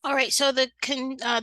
All right, so the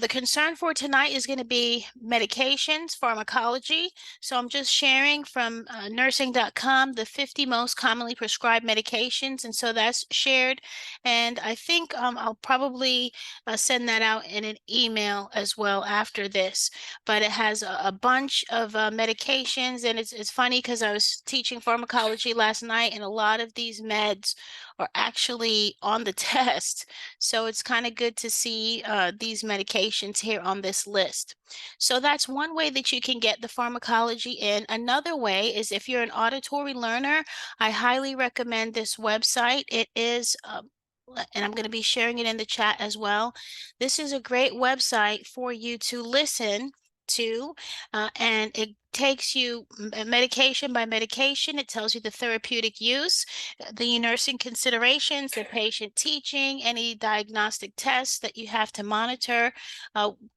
concern for tonight is going to be medications, pharmacology. So I'm just sharing from nursing.com the 50 most commonly prescribed medications, and so that's shared. And I think I'll probably send that out in an email as well after this. But it has a bunch of medications, and it's funny because I was teaching pharmacology last night, and a lot of these meds are actually on the test. So it's kind of good to see these medications here on this list. So that's one way that you can get the pharmacology in. Another way is if you're an auditory learner, I highly recommend this website. It is and I'm going to be sharing it in the chat as well. This is a great website for you to listen to, and it takes you medication by medication. It tells you the therapeutic use, the nursing considerations, the patient teaching, any diagnostic tests that you have to monitor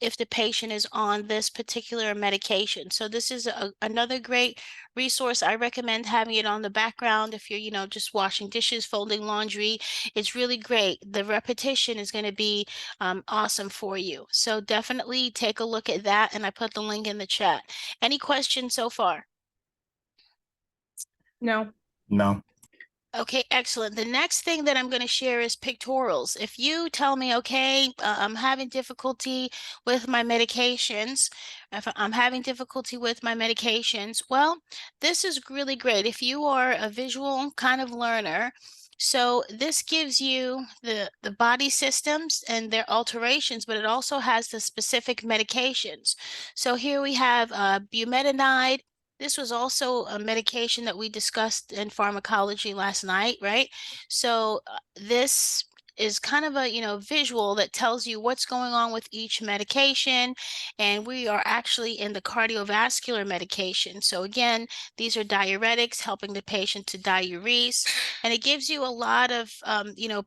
if the patient is on this particular medication. So this is another great resource. I recommend having it on the background if you're, just washing dishes, folding laundry. It's really great. The repetition is going to be awesome for you. So definitely take a look at that, and I put the link in the chat. Any questions so far? No. No. Okay, excellent. The next thing that I'm going to share is pictorials. If you tell me, okay, I'm having difficulty with my medications, if I'm having difficulty with my medications, well, this is really great. If you are a visual kind of learner, so this gives you the body systems and their alterations, but it also has the specific medications. So here we have bumetanide. This was also a medication that we discussed in pharmacology last night, right? So this is kind of a visual that tells you what's going on with each medication, and we are actually in the cardiovascular medication. So again, these are diuretics helping the patient to diurese, and it gives you a lot of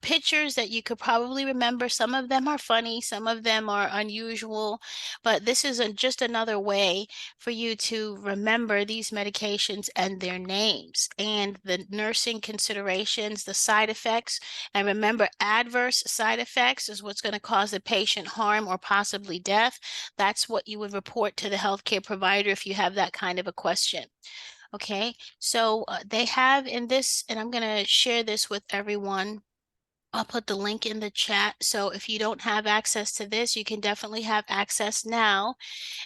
pictures that you could probably remember. Some of them are funny, some of them are unusual, but this is just another way for you to remember these medications and their names and the nursing considerations, the side effects. And remember, adverse side effects is what's going to cause the patient harm or possibly death. That's what you would report to the healthcare provider if you have that kind of a question. Okay, so they have in this, and I'm going to share this with everyone. I'll put the link in the chat. So if you don't have access to this, you can definitely have access now.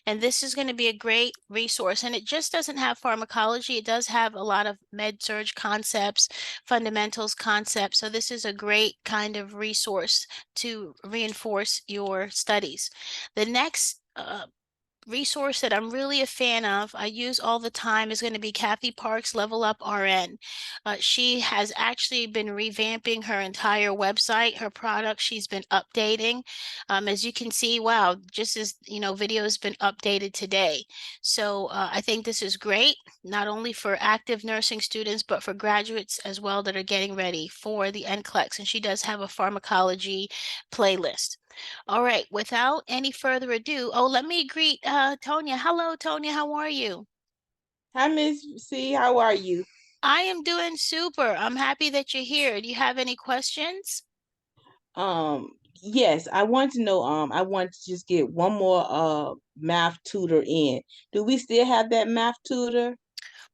And this is going to be a great resource. And it just doesn't have pharmacology. It does have a lot of med surg concepts, fundamentals concepts. So this is a great kind of resource to reinforce your studies. The next resource that I'm really a fan of, I use all the time, is going to be Kathy Park's Level Up RN. She has actually been revamping her entire website, her product she's been updating. As you can see, wow, just as video has been updated today. So I think this is great, not only for active nursing students, but for graduates as well that are getting ready for the NCLEX. And she does have a pharmacology playlist. All right, without any further ado, let me greet Tonya. Hello, Tonya, how are you? Hi, Miss C. How are you? I am doing super. I'm happy that you're here. Do you have any questions? Yes, I want to know, I want to just get one more math tutor in. Do we still have that math tutor?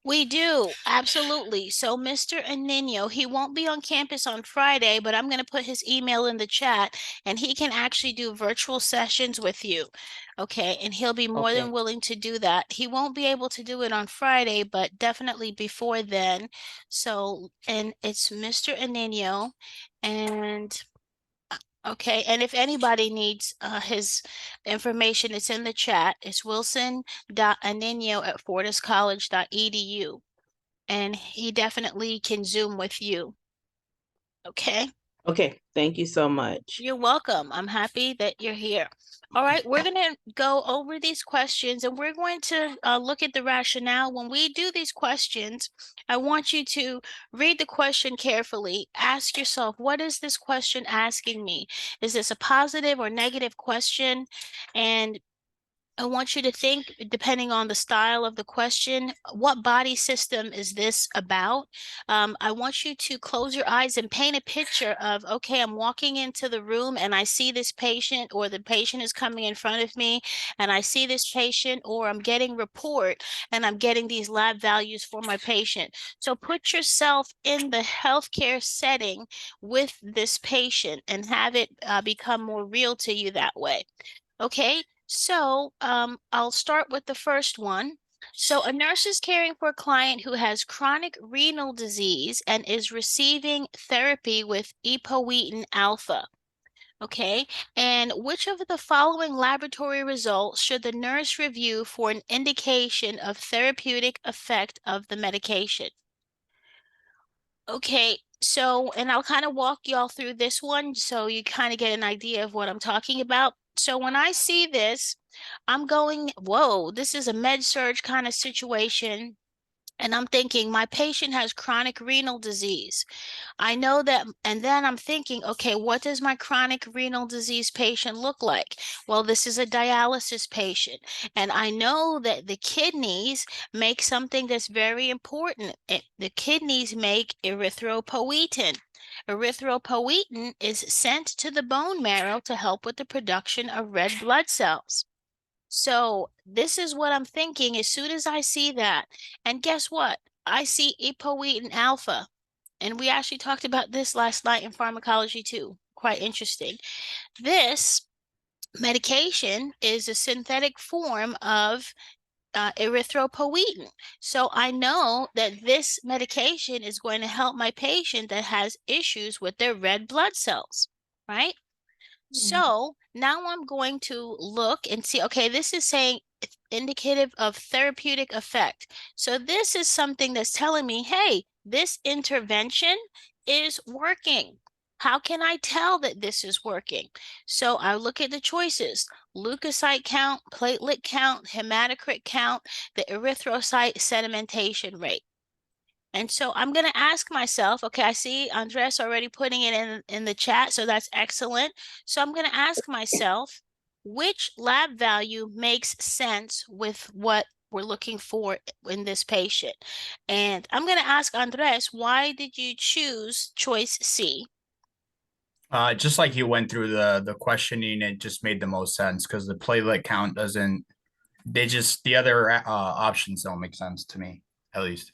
We do, absolutely. So Mr. Anino, he won't be on campus on Friday, but I'm going to put his email in the chat, and he can actually do virtual sessions with you. Okay, and he'll be more Okay. than willing to do that. He won't be able to do it on Friday, but definitely before then. So, and it's Mr. Anino, and okay, and if anybody needs his information, it's in the chat. It's wilson.anino@fortiscollege.edu, and he definitely can Zoom with you. Okay, Okay, thank you so much. you're welcome. I'm happy that you're here. All right, we're going to go over these questions, and we're going to look at the rationale. When we do these questions, I want you to read the question carefully. Ask yourself, what is this question asking me? Is this a positive or negative question? And I want you to think, depending on the style of the question, what body system is this about? I want you to close your eyes and paint a picture of, okay, I'm walking into the room and I see this patient, or the patient is coming in front of me and I see this patient, or I'm getting report and I'm getting these lab values for my patient. So put yourself in the healthcare setting with this patient and have it become more real to you that way. Okay, so I'll start with the first one. So a nurse is caring for a client who has chronic renal disease and is receiving therapy with epoetin alpha. Okay, and which of the following laboratory results should the nurse review for an indication of therapeutic effect of the medication? Okay, so, and I'll kind of walk y'all through this one so you kind of get an idea of what I'm talking about. So when I see this, I'm going, whoa, this is a med surge kind of situation. And I'm thinking, my patient has chronic renal disease. I know that, and then I'm thinking, okay, what does my chronic renal disease patient look like? Well, this is a dialysis patient, and I know that the kidneys make something that's very important. The kidneys make erythropoietin. Erythropoietin is sent to the bone marrow to help with the production of red blood cells. So this is what I'm thinking as soon as I see that. And guess what? I see epoetin alpha. And we actually talked about this last night in pharmacology too. Quite interesting. This medication is a synthetic form of erythropoietin. So I know that this medication is going to help my patient that has issues with their red blood cells, right? Mhm. So now I'm going to look and see, okay, this is saying it's indicative of therapeutic effect. So this is something that's telling me, hey, this intervention is working. How can I tell that this is working? So I look at the choices: leukocyte count, platelet count, hematocrit count, the erythrocyte sedimentation rate. And so I'm going to ask myself, okay, I see Andres already putting it in the chat, so that's excellent. So I'm going to ask myself, which lab value makes sense with what we're looking for in this patient? And I'm going to ask Andres, why did you choose choice C? Just like you went through the questioning, it just made the most sense because the platelet count doesn't. They just the other options don't make sense to me, at least.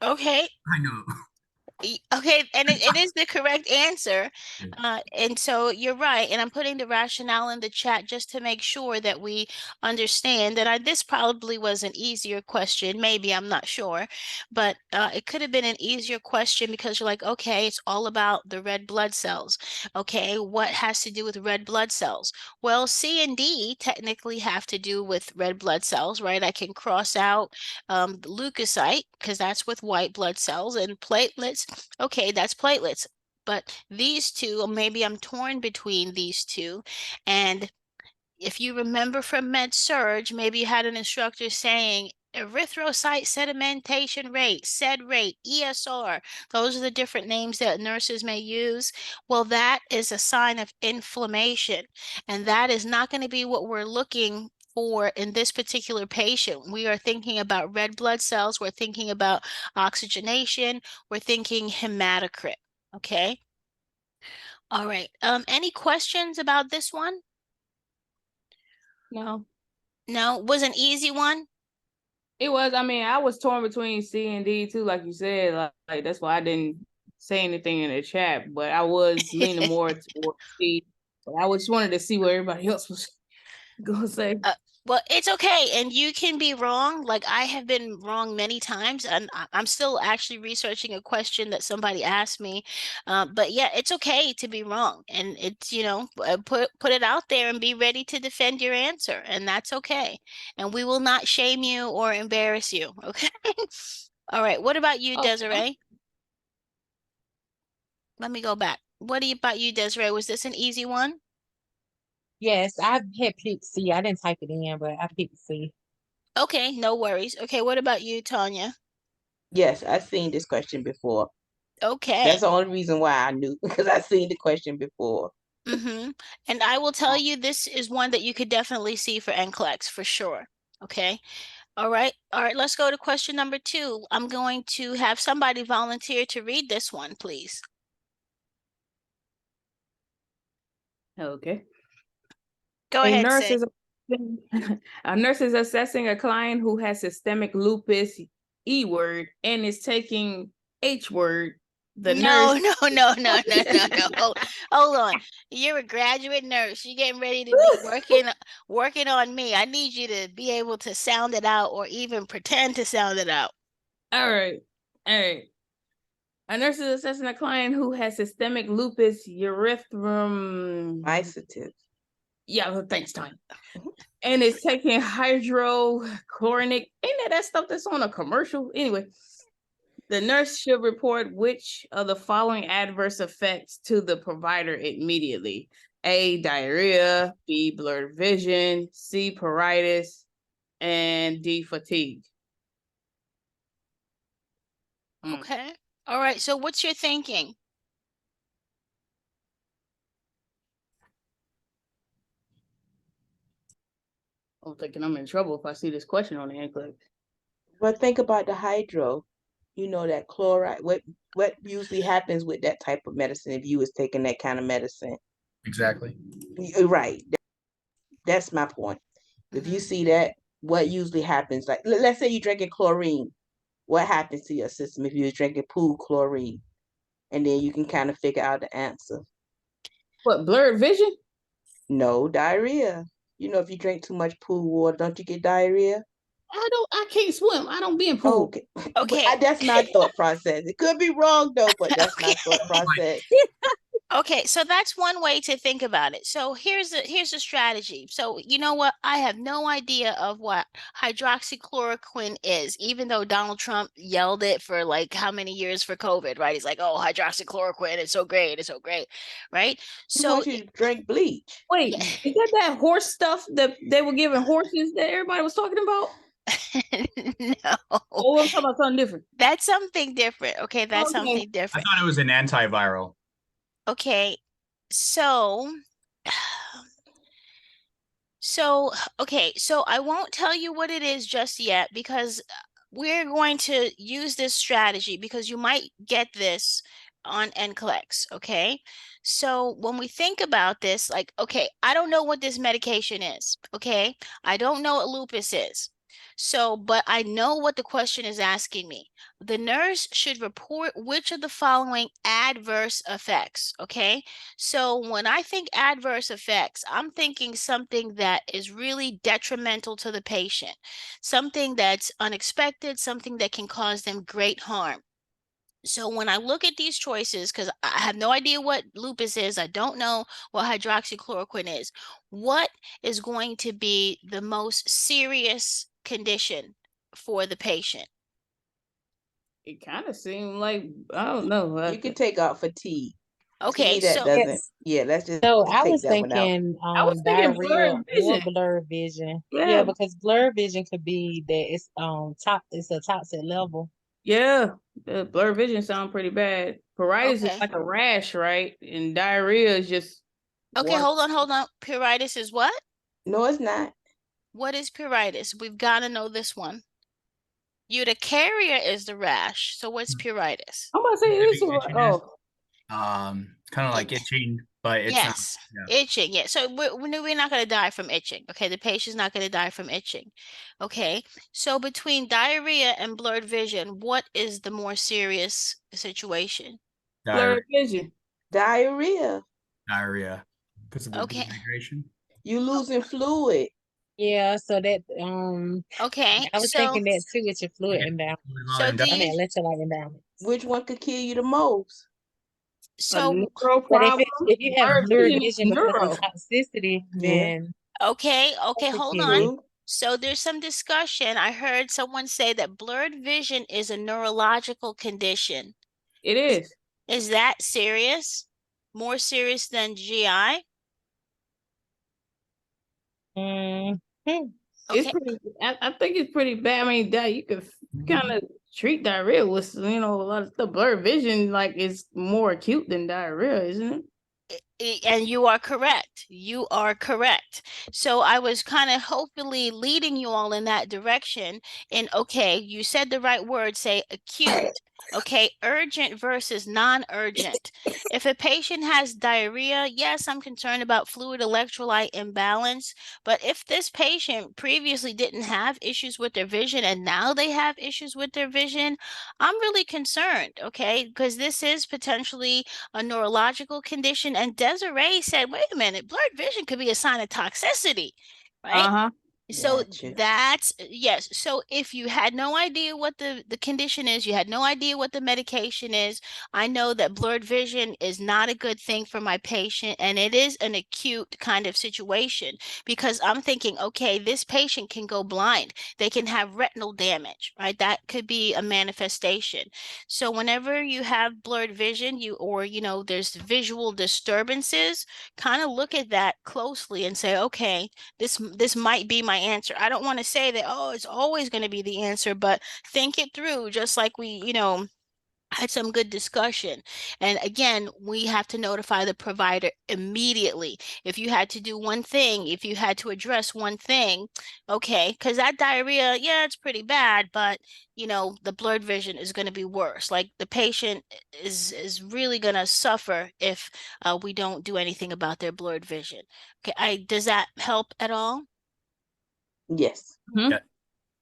Okay, I know. Okay, and it is the correct answer. And so you're right. And I'm putting the rationale in the chat just to make sure that we understand that this probably was an easier question. Maybe, I'm not sure. But it could have been an easier question because you're like, okay, it's all about the red blood cells. Okay, what has to do with red blood cells? Well, C and D technically have to do with red blood cells, right? I can cross out leukocyte because that's with white blood cells, and platelets. Okay, that's platelets. But these two, maybe I'm torn between these two. And if you remember from Med Surg, maybe you had an instructor saying erythrocyte sedimentation rate, SED rate, ESR. Those are the different names that nurses may use. Well, that is a sign of inflammation, and that is not going to be what we're looking for in this particular patient. We are thinking about red blood cells, we're thinking about oxygenation, we're thinking hematocrit. Okay. All right. Any questions about this one? No, No, was an easy one. It was. I mean, I was torn between C and D too, like you said. Like that's why I didn't say anything in the chat. But I was leaning more towards C. But I just wanted to see what everybody else was gonna say. Uh, well, it's okay, and you can be wrong. Like I have been wrong many times, and I'm still actually researching a question that somebody asked me. But yeah, it's okay to be wrong, and it's, put it out there and be ready to defend your answer, and that's okay. And we will not shame you or embarrass you. Okay. All right. What about you, Oh, Desiree? Let me go back. About you, Desiree? Was this an easy one? Yes, I had picked C. I didn't type it in, but I picked C. Okay, no worries. Okay, what about you, Tanya? yes, I've seen this question before. That's Okay. the only reason why I knew because I seen the question before. And I will tell you, this is one that you could definitely see for NCLEX for sure. Okay. All right. All right. Let's go to question number 2. I'm going to have somebody volunteer to read this one, please. Okay. Go A ahead, nurse Sid. is a nurse is assessing a client who has systemic lupus E word and is taking H word. The No, nurse no. Hold on. You're a graduate nurse. You're getting ready to be working on me. I need you to be able to sound it out or even pretend to sound it out. All right. All right. A nurse is assessing a client who has systemic lupus erythema. Mycetes. Yeah, thanks, Tony. And is taking hydrochloronic. Ain't that stuff that's on a commercial? Anyway, the nurse should report which of the following adverse effects to the provider immediately. A, diarrhea, B, blurred vision, C, pruritus, and D, fatigue. Okay. All right. So what's your thinking? I'm thinking I'm in trouble if I see this question on the NCLEX. But think about the hydro. You know that chloride. What usually happens with that type of medicine if you was taking that kind of medicine? Exactly. Right. That's my point. If you see that, what usually happens? Like, let's say you're drinking chlorine. What happens to your system if you're drinking pool chlorine? And then you can kind of figure out the answer. What, blurred vision? No, diarrhea. You know, if you drink too much pool water, don't you get diarrhea? I can't swim. I don't be in pool. Okay. Okay. That's my thought process. It could be wrong though, but that's my Okay. thought process. Okay, so that's one way to think about it. So here's a strategy. So you know what? I have no idea of what hydroxychloroquine is, even though Donald Trump yelled it for like how many years for COVID, right? He's like, "Oh, hydroxychloroquine, it's so great, right? He So wants you to drink bleach. Wait, yeah. is that horse stuff that they were giving horses that everybody was talking about? No, Oh, I'm talking about something different. that's something different. Okay, that's Okay. something I different. thought it was an antiviral. Okay, so okay, so I won't tell you what it is just yet because we're going to use this strategy because you might get this on NCLEX, okay? So when we think about this, like, okay, I don't know what this medication is, okay? I don't know what lupus is. So, but I know what the question is asking me. The nurse should report which of the following adverse effects, okay? So when I think adverse effects, I'm thinking something that is really detrimental to the patient, something that's unexpected, something that can cause them great harm. So when I look at these choices, because I have no idea what lupus is, I don't know what hydroxychloroquine is, what is going to be the most serious condition for the patient? It kind of seemed like, I don't know. You can take out fatigue. To Okay, me, that so doesn't. Yes. Yeah, let's just So I take was that one out. thinking I was thinking diarrhea blurred or vision. blurred vision. Yeah. Yeah, because blurred vision could be that it's a toxic level. Yeah, the blurred vision sound pretty bad. Pruritus is okay. like a rash, right? And diarrhea is just Okay, water. hold on. Pruritus is what? No, it's not. What is pruritus? We've got to know this one. Urticaria is the rash. So what's pruritus? I'm about to say this. Itchiness. Oh, Kind of like itching, but it's not. Yes, Yeah. itching. Yeah, so we're not going to die from itching. Okay, the patient's not going to die from itching. Okay, so between diarrhea and blurred vision, what is the more serious situation? blurred Diarrhea. vision. Diarrhea. Diarrhea because of the Okay, dehydration. You losing fluid. Yeah, so that okay. I was thinking that too with your fluid Okay. imbalance. So do I you? mean electrolyte imbalance. Which one could kill you the most? A So neuro But problem. if you have Blurred blurred vision is vision because of neuro. toxicity, Yeah. then okay, that could hold kill on. you. True. So there's some discussion. I heard someone say that blurred vision is a neurological condition. It is. Is that serious? More serious than GI? Hmm. It's Okay. pretty. I think it's pretty bad. I mean, that you could kind of treat diarrhea with a lot of stuff. Blurred vision, like, is more acute than diarrhea, isn't it? And you are correct. You are correct. So I was kind of hopefully leading you all in that direction. And okay, you said the right word, say acute. Okay, urgent versus non-urgent. If a patient has diarrhea, yes, I'm concerned about fluid electrolyte imbalance. But if this patient previously didn't have issues with their vision and now they have issues with their vision, I'm really concerned, okay? Because this is potentially a neurological condition. And Desiree said, wait a minute, blurred vision could be a sign of toxicity, right? Uh-huh. So Gotcha. that's yes. So if you had no idea what the condition is, you had no idea what the medication is, I know that blurred vision is not a good thing for my patient, and it is an acute kind of situation because I'm thinking, okay, this patient can go blind. They can have retinal damage, right? That could be a manifestation. So whenever you have blurred vision, there's visual disturbances, kind of look at that closely and say, okay, this might be my answer. I don't want to say that, oh, it's always going to be the answer, but think it through, just like we, had some good discussion. And again, we have to notify the provider immediately. If you had to do one thing, if you had to address one thing, okay, because that diarrhea, yeah, it's pretty bad, but the blurred vision is going to be worse. Like the patient is really going to suffer if we don't do anything about their blurred vision. Okay, does that help at all? Yes. Mhm. Yeah.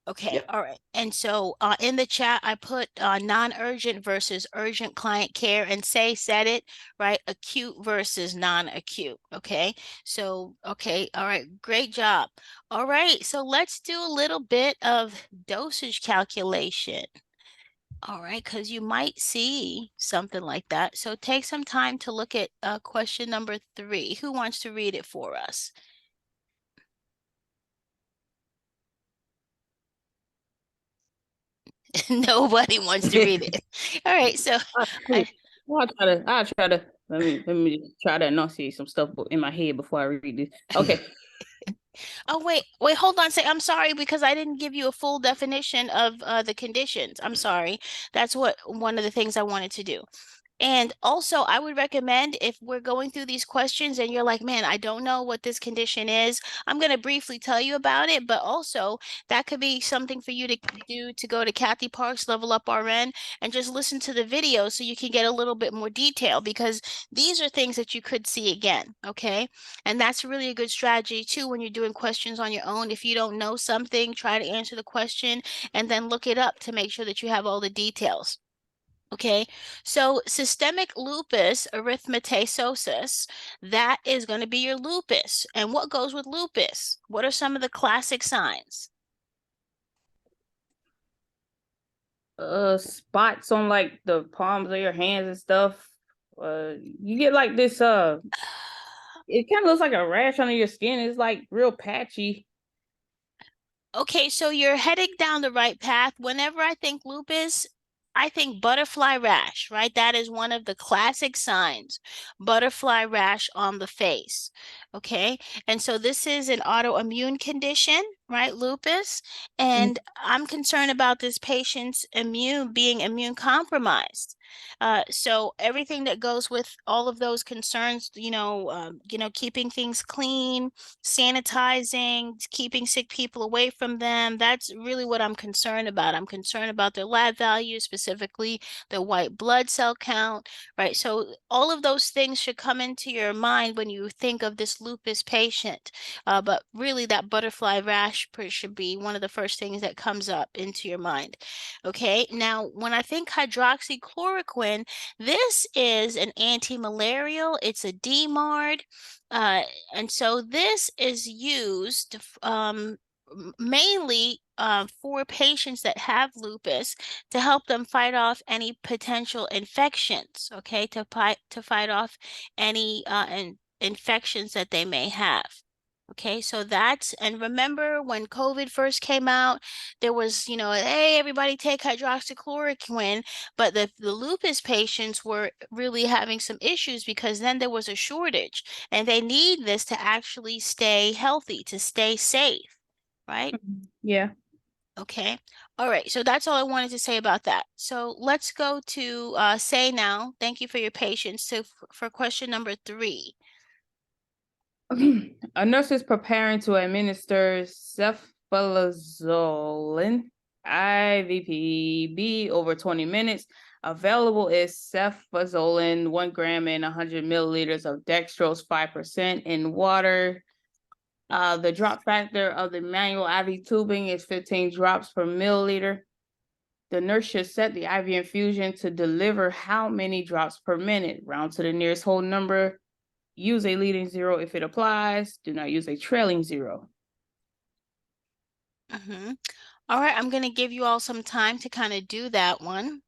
Okay, Yep. all right. And so in the chat, I put non-urgent versus urgent client care and said it, right? Acute versus non-acute. Okay. So, okay. All right. Great job. All right. So let's do a little bit of dosage calculation. All right. Because you might see something like that. So take some time to look at question number 3. Who wants to read it for us? Nobody wants to read it. All right. So I, I'll try to let me just try to enunciate some stuff in my head before I read this. Okay. Oh, wait, hold on. Say, I'm sorry because I didn't give you a full definition of the conditions. I'm sorry. That's one of the things I wanted to do. And also, I would recommend if we're going through these questions and you're like, man, I don't know what this condition is, I'm going to briefly tell you about it. But also, that could be something for you to do to go to Kathy Park's Level Up RN and just listen to the video so you can get a little bit more detail because these are things that you could see again. Okay. And that's really a good strategy too when you're doing questions on your own. If you don't know something, try to answer the question and then look it up to make sure that you have all the details. Okay, so systemic lupus erythematosus, that is going to be your lupus. And what goes with lupus? What are some of the classic signs? Spots on like the palms of your hands and stuff. You get like this it kind of looks like a rash under your skin. It's like real patchy. Okay, so you're heading down the right path. Whenever I think lupus, I think butterfly rash, right? That is one of the classic signs, butterfly rash on the face. Okay, and so this is an autoimmune condition, right? Lupus. And I'm concerned about this patient's being immune compromised. So everything that goes with all of those concerns, keeping things clean, sanitizing, keeping sick people away from them. That's really what I'm concerned about. I'm concerned about their lab values, specifically the white blood cell count, right? So all of those things should come into your mind when you think of this lupus patient. But really that butterfly rash should be one of the first things that comes up into your mind. Okay, now when I think hydroxychloroquine, this is an anti-malarial, it's a DMARD. And so this is used mainly for patients that have lupus to help them fight off any potential infections, okay, to fight off any infections that they may have. Okay, so and remember when COVID first came out, there was, hey, everybody take hydroxychloroquine, but the lupus patients were really having some issues because then there was a shortage and they need this to actually stay healthy, to stay safe, right? Yeah. Okay. All right. So that's all I wanted to say about that. So let's go to Say now. Thank you for your patience. So for question number 3. A nurse is preparing to administer cefalozolin IVPB over 20 minutes. Available is cefazolin 1 gram in 100 milliliters of dextrose 5% in water. The drop factor of the manual IV tubing is 15 drops per milliliter. The nurse should set the IV infusion to deliver how many drops per minute. Round to the nearest whole number. Use a leading zero if it applies. Do not use a trailing zero. All right, I'm going to give you all some time to kind of do that one.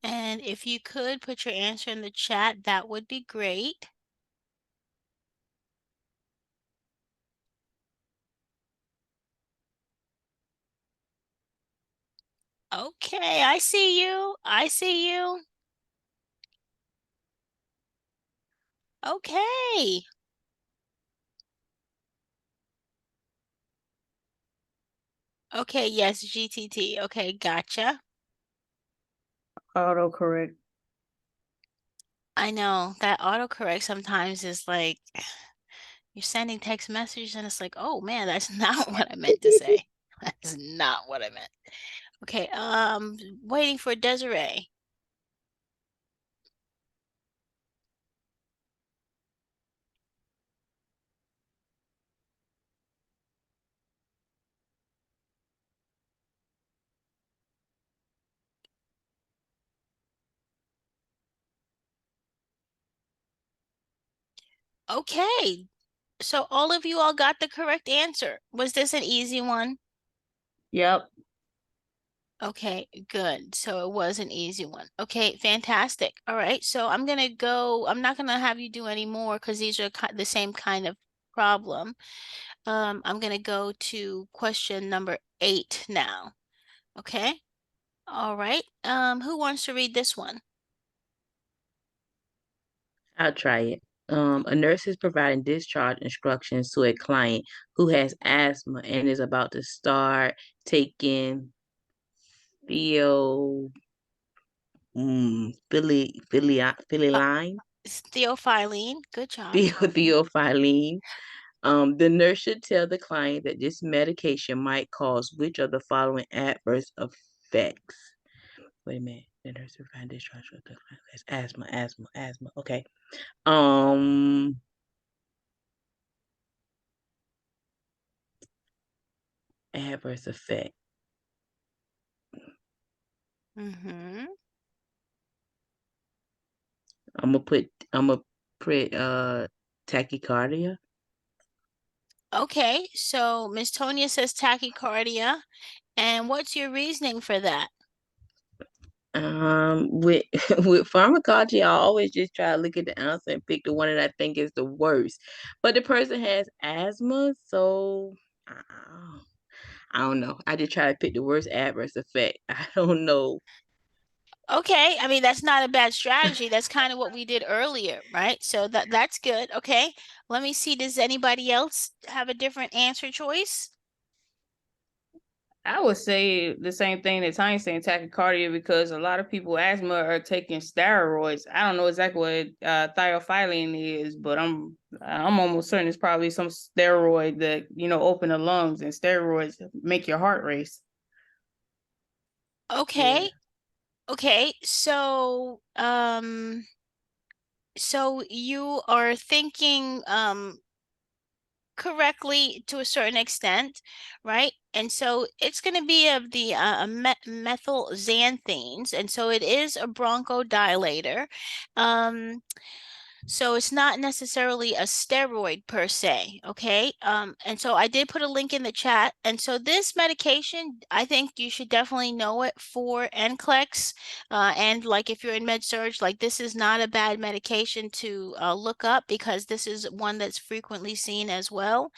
And if you could put your answer in the chat, that would be great. Okay, I see you. I see you. Okay. Okay, yes, GTT. Okay, gotcha. Autocorrect. I know that autocorrect sometimes is like you're sending text messages and it's like, oh man, that's not what I meant to say. That's not what I meant. Okay, waiting for Desiree. Okay, so all of you all got the correct answer. Was this an easy one? Yep. Okay, good. So it was an easy one. Okay, fantastic. All right, so I'm gonna go, I'm not gonna have you do any more because these are the same kind of problem. I'm gonna go to question number 8 now. Okay, all right. Who wants to read this one? I'll try it. A nurse is providing discharge instructions to a client who has asthma and is about to start taking theo Phililine, It's Theophylline. Good job. theophylline. The nurse should tell the client that this medication might cause which of the following adverse effects. Wait a minute. The nurse is providing discharge to the client who has asthma. Okay. Adverse effect. Mm-hmm. I'm gonna put tachycardia. Okay, so Miss Tonia says tachycardia. And what's your reasoning for that? With with pharmacology, I always just try to look at the answer and pick the one that I think is the worst. But the person has asthma, so I don't know. I just try to pick the worst adverse effect. I don't know. Okay, I mean that's not a bad strategy. That's kind of what we did earlier, right? So that's good. Okay. Let me see, does anybody else have a different answer choice? I would say the same thing that Tanya's saying, tachycardia, because a lot of people with asthma are taking steroids. I don't know exactly what thiophyllene is, but I'm almost certain it's probably some steroid that open the lungs, and steroids make your heart race. Okay. Yeah. Okay. So you are thinking correctly to a certain extent, right? And so it's going to be of the methylxanthines, and so it is a bronchodilator. So it's not necessarily a steroid per se, okay? And so I did put a link in the chat. And so this medication, I think you should definitely know it for NCLEX. And like if you're in med surg, like this is not a bad medication to look up because this is one that's frequently seen as well.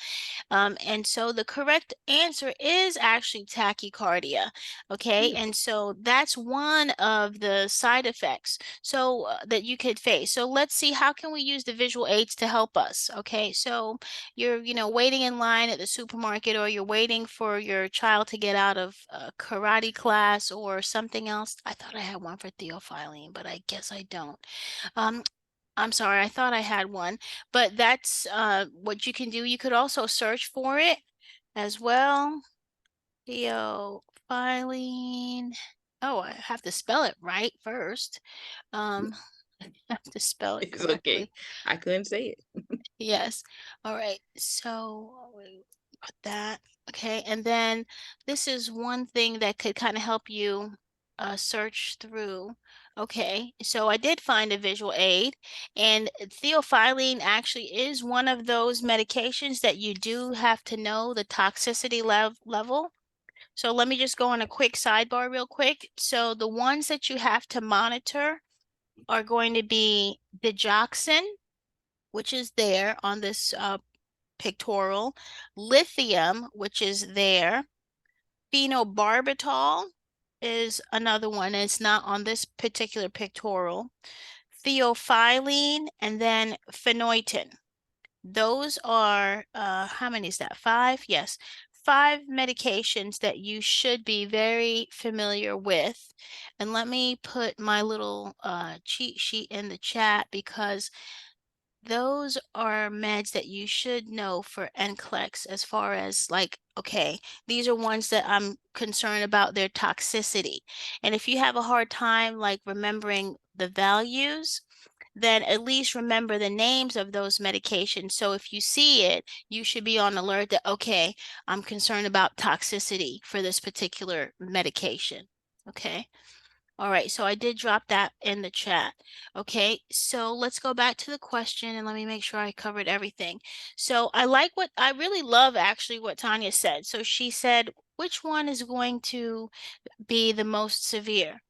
And so the correct answer is actually tachycardia. Okay. And so that's one of the side effects that you could face. So let's see, how can we use the visual aids to help us? Okay, so you're, waiting in line at the supermarket, or you're waiting for your child to get out of a karate class or something else. I thought I had one for theophylline, but I guess I don't. Um, I'm sorry, I thought I had one, but that's what you can do. You could also search for it as well. Theophylline. Oh, I have to spell it right first. I have to spell it It's okay. correctly. I couldn't say it. Yes. All right. So we put that. Okay. And then this is one thing that could kind of help you search through. Okay. So I did find a visual aid, and theophylline actually is one of those medications that you do have to know the toxicity level. So let me just go on a quick sidebar real quick. So the ones that you have to monitor are going to be digoxin, which is there on this pictorial, lithium, which is there, phenobarbital is another one. It's not on this particular pictorial, theophylline, and then phenytoin. Those are, how many is that? 5? Yes. 5 medications that you should be very familiar with. And let me put my little cheat sheet in the chat, because those are meds that you should know for NCLEX, as far as like, okay, these are ones that I'm concerned about their toxicity. And if you have a hard time like remembering the values, then at least remember the names of those medications. So if you see it, you should be on alert that, okay, I'm concerned about toxicity for this particular medication. Okay. All right, so I did drop that in the chat. Okay, so let's go back to the question and let me make sure I covered everything. So I really love actually what Tanya said. So she said, which one is going to be the most severe?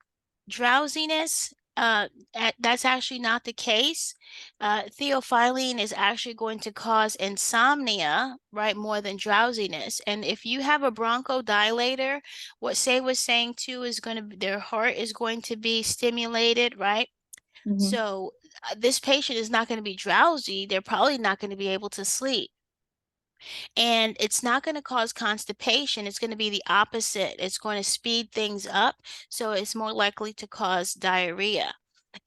Drowsiness, that's actually not the case. Theophylline is actually going to cause insomnia, right, more than drowsiness. And if you have a bronchodilator, what Say was saying too is their heart is going to be stimulated, right? So this patient is not going to be drowsy. They're probably not going to be able to sleep. And it's not going to cause constipation. It's going to be the opposite. It's going to speed things up. So it's more likely to cause diarrhea.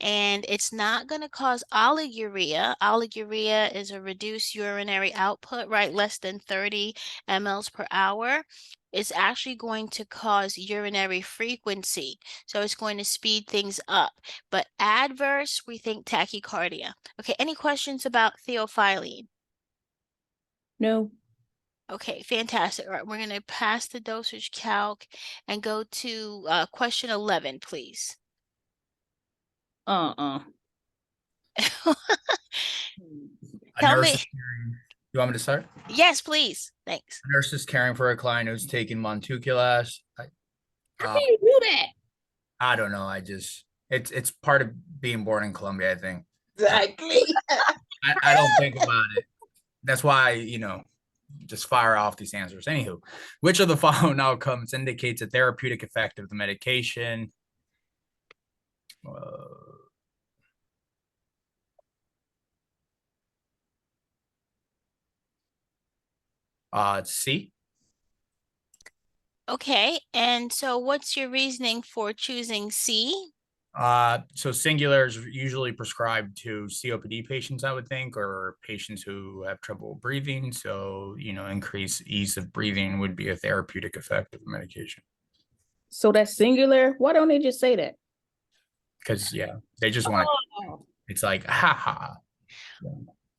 And it's not going to cause oliguria. Oliguria is a reduced urinary output, right? Less than 30 mLs per hour. It's actually going to cause urinary frequency. So it's going to speed things up. But adverse, we think tachycardia. Okay, any questions about theophylline? No. Okay, fantastic. All right, we're going to pass the dosage calc and go to question 11, please. A Tell nurse me. is caring. You want me to start? Yes, please. Thanks. A nurse is caring for a client who's taking montuculas. How can you do that? I don't know. It's part of being born in Colombia, I think. Exactly. I don't think about it. That's why, just fire off these answers. Anywho, which of the following outcomes indicates a therapeutic effect of the medication? C. Okay, and so what's your reasoning for choosing C? So singular is usually prescribed to COPD patients, I would think, or patients who have trouble breathing. So, increased ease of breathing would be a therapeutic effect of the medication. So that's singular. Why don't they just say that? Because, they just want it's like, ha ha.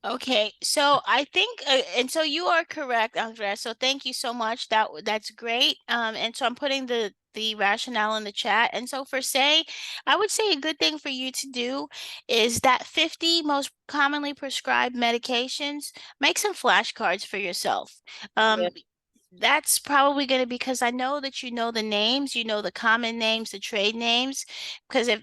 Okay, so I think, and so you are correct, Andrea. So thank you so much. That's great. And so I'm putting the rationale in the chat. And so for Say, I would say a good thing for you to do is that 50 most commonly prescribed medications, make some flashcards for yourself. Yeah. That's probably going to be, because I know that you know the names, you know the common names, the trade names,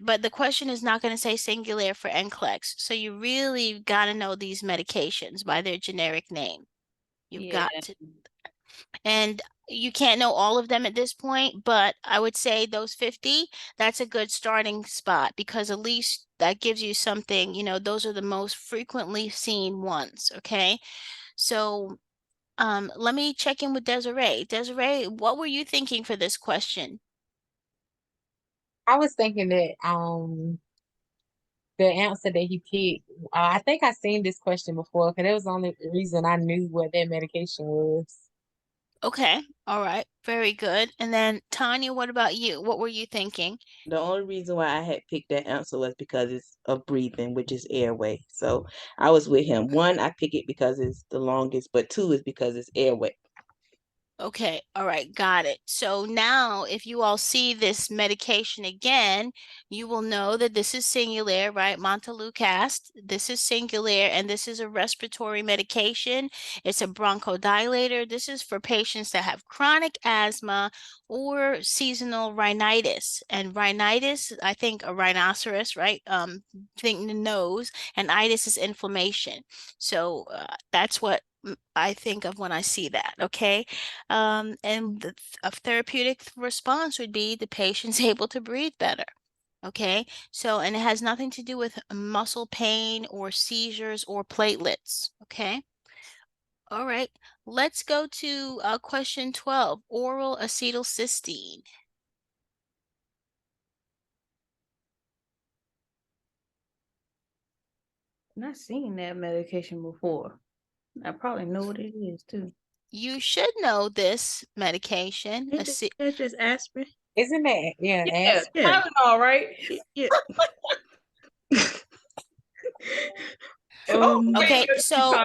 but the question is not going to say singular for NCLEX. So you really got to know these medications by their generic name. You've got to. And You can't know all of them at this point, but I would say those 50, that's a good starting spot because at least that gives you something, those are the most frequently seen ones, okay? So, let me check in with Desiree. Desiree, what were you thinking for this question? I was thinking that the answer that he picked, I think I seen this question before because that was the only reason I knew what that medication was. Okay, all right, very good. And then Tanya, what about you? What were you thinking? The only reason why I had picked that answer was because it's of breathing, which is airway. So I was with him. One, I pick it because it's the longest, but two is because it's airway. Okay, all right, got it. So now if you all see this medication again, you will know that this is Singulair, right? Montelukast. This is Singulair, and this is a respiratory medication. It's a bronchodilator. This is for patients that have chronic asthma or seasonal rhinitis. And rhinitis, I think a rhinoceros, right? Think the nose, and itis is inflammation. So that's what I think of when I see that, okay? And a therapeutic response would be the patient's able to breathe better. Okay, so and it has nothing to do with muscle pain or seizures or platelets. Okay, all right, let's go to question 12, oral acetylcysteine. Not seen that medication before. I probably know what it is too. You should know this medication. Ain't that just aspirin? Isn't that, yeah, Yeah, Yeah. Tylenol, right? Yeah. Oh, Okay, wait, so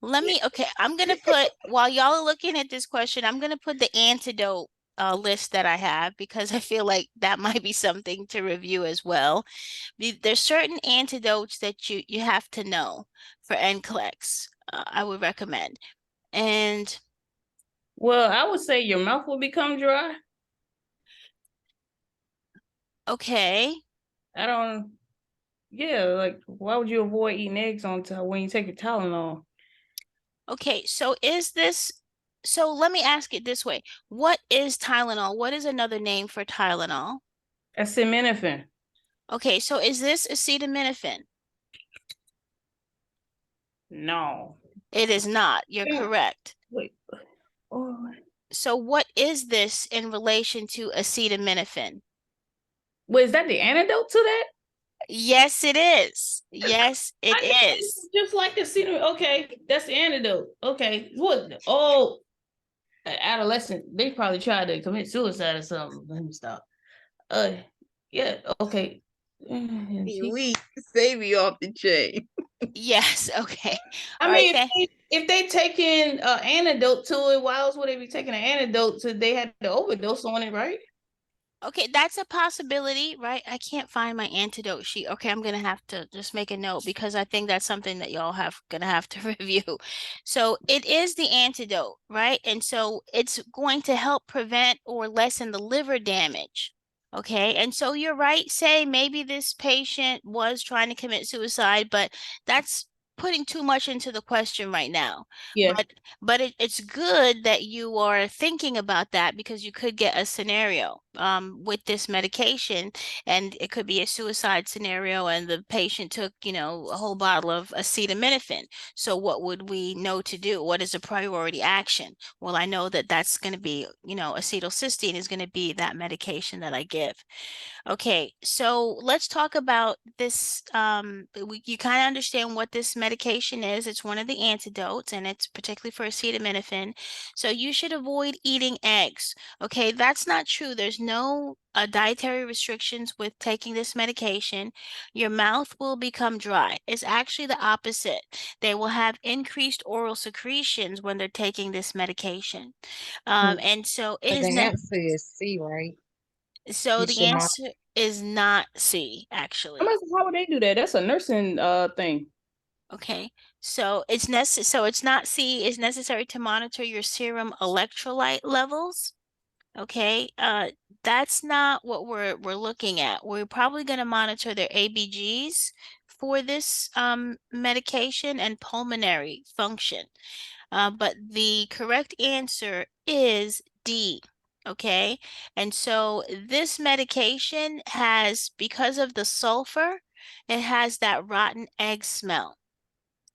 let me, okay, I'm gonna put, while y'all are looking at this question, I'm gonna put the antidote list that I have because I feel like that might be something to review as well. There's certain antidotes that you have to know for NCLEX. I would recommend. And well, I would say your mouth will become dry. okay, I don't. Yeah, like why would you avoid eating eggs on when you take your Tylenol? okay, so let me ask it this way. What is Tylenol? What is another name for Tylenol? Acetaminophen. Okay, so is this acetaminophen? No. It is not. You're Yeah. correct. Wait. Oh. So what is this in relation to acetaminophen? Wait, is that the antidote to that? Yes, it is. Yes, it is. Just like acetaminophen. Okay, that's the antidote. Okay. What? Oh, an adolescent. They probably tried to commit suicide or something. Let me stop. Yeah. Okay. We save me off the chain. Yes, okay. I All right, mean, if they taking an antidote to it, why else would they be taking an antidote to? They had to overdose on it, right? okay, that's a possibility, right? I can't find my antidote sheet. Okay, I'm gonna have to just make a note because I think that's something that y'all gonna have to review. So it is the antidote, right? And so it's going to help prevent or lessen the liver damage. Okay, and so you're right, say maybe this patient was trying to commit suicide, but that's putting too much into the question right now. Yeah. But it's good that you are thinking about that because you could get a scenario with this medication, and it could be a suicide scenario, and the patient took, a whole bottle of acetaminophen. So what would we know to do? What is a priority action? Well, I know that that's going to be, acetylcysteine is going to be that medication that I give. Okay, so let's talk about this. You kind of understand what this medication is. It's one of the antidotes, and it's particularly for acetaminophen. So you should avoid eating eggs. Okay, that's not true. There's no dietary restrictions with taking this medication. Your mouth will become dry. It's actually the opposite. They will have increased oral secretions when they're taking this medication. And so it But is the not. answer is C, right? So You the should not. answer is not C, actually. How would they do that? That's a nursing thing. Okay. So it's so it's not C, it's necessary to monitor your serum electrolyte levels. Okay. That's not what we're looking at. We're probably going to monitor their ABGs for this medication and pulmonary function. But the correct answer is D. Okay. And so this medication has, because of the sulfur, it has that rotten egg smell.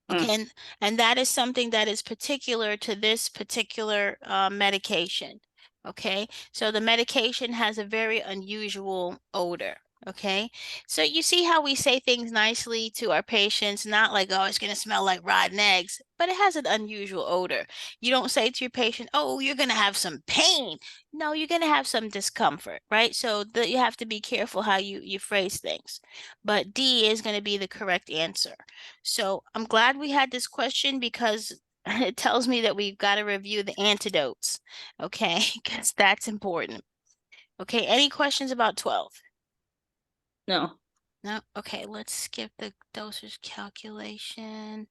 Okay, and that is something that is particular to this particular medication. Okay, so the medication has a very unusual odor. Okay, so you see how we say things nicely to our patients, not like, oh, it's going to smell like rotten eggs, but it has an unusual odor. You don't say to your patient, oh, you're going to have some pain. No, you're going to have some discomfort, right? So you have to be careful how you phrase things. But D is going to be the correct answer. So I'm glad we had this question because it tells me that we've got to review the antidotes, okay? Because that's important. Okay, any questions about 12? No. No? Okay, let's skip the dosage calculation.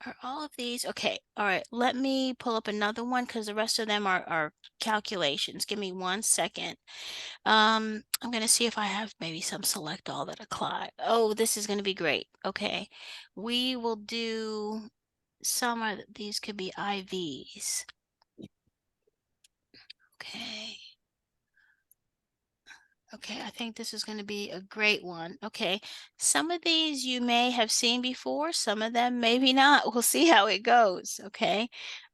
Are all of these? Okay, all right. Let me pull up another one because the rest of them are calculations. Give me 1 second. I'm gonna see if I have maybe some select all that apply. Oh, this is gonna be great. Okay, we will do some of these could be IVs. Okay. Okay, I think this is going to be a great one. Okay, some of these you may have seen before, some of them maybe not. We'll see how it goes. Okay,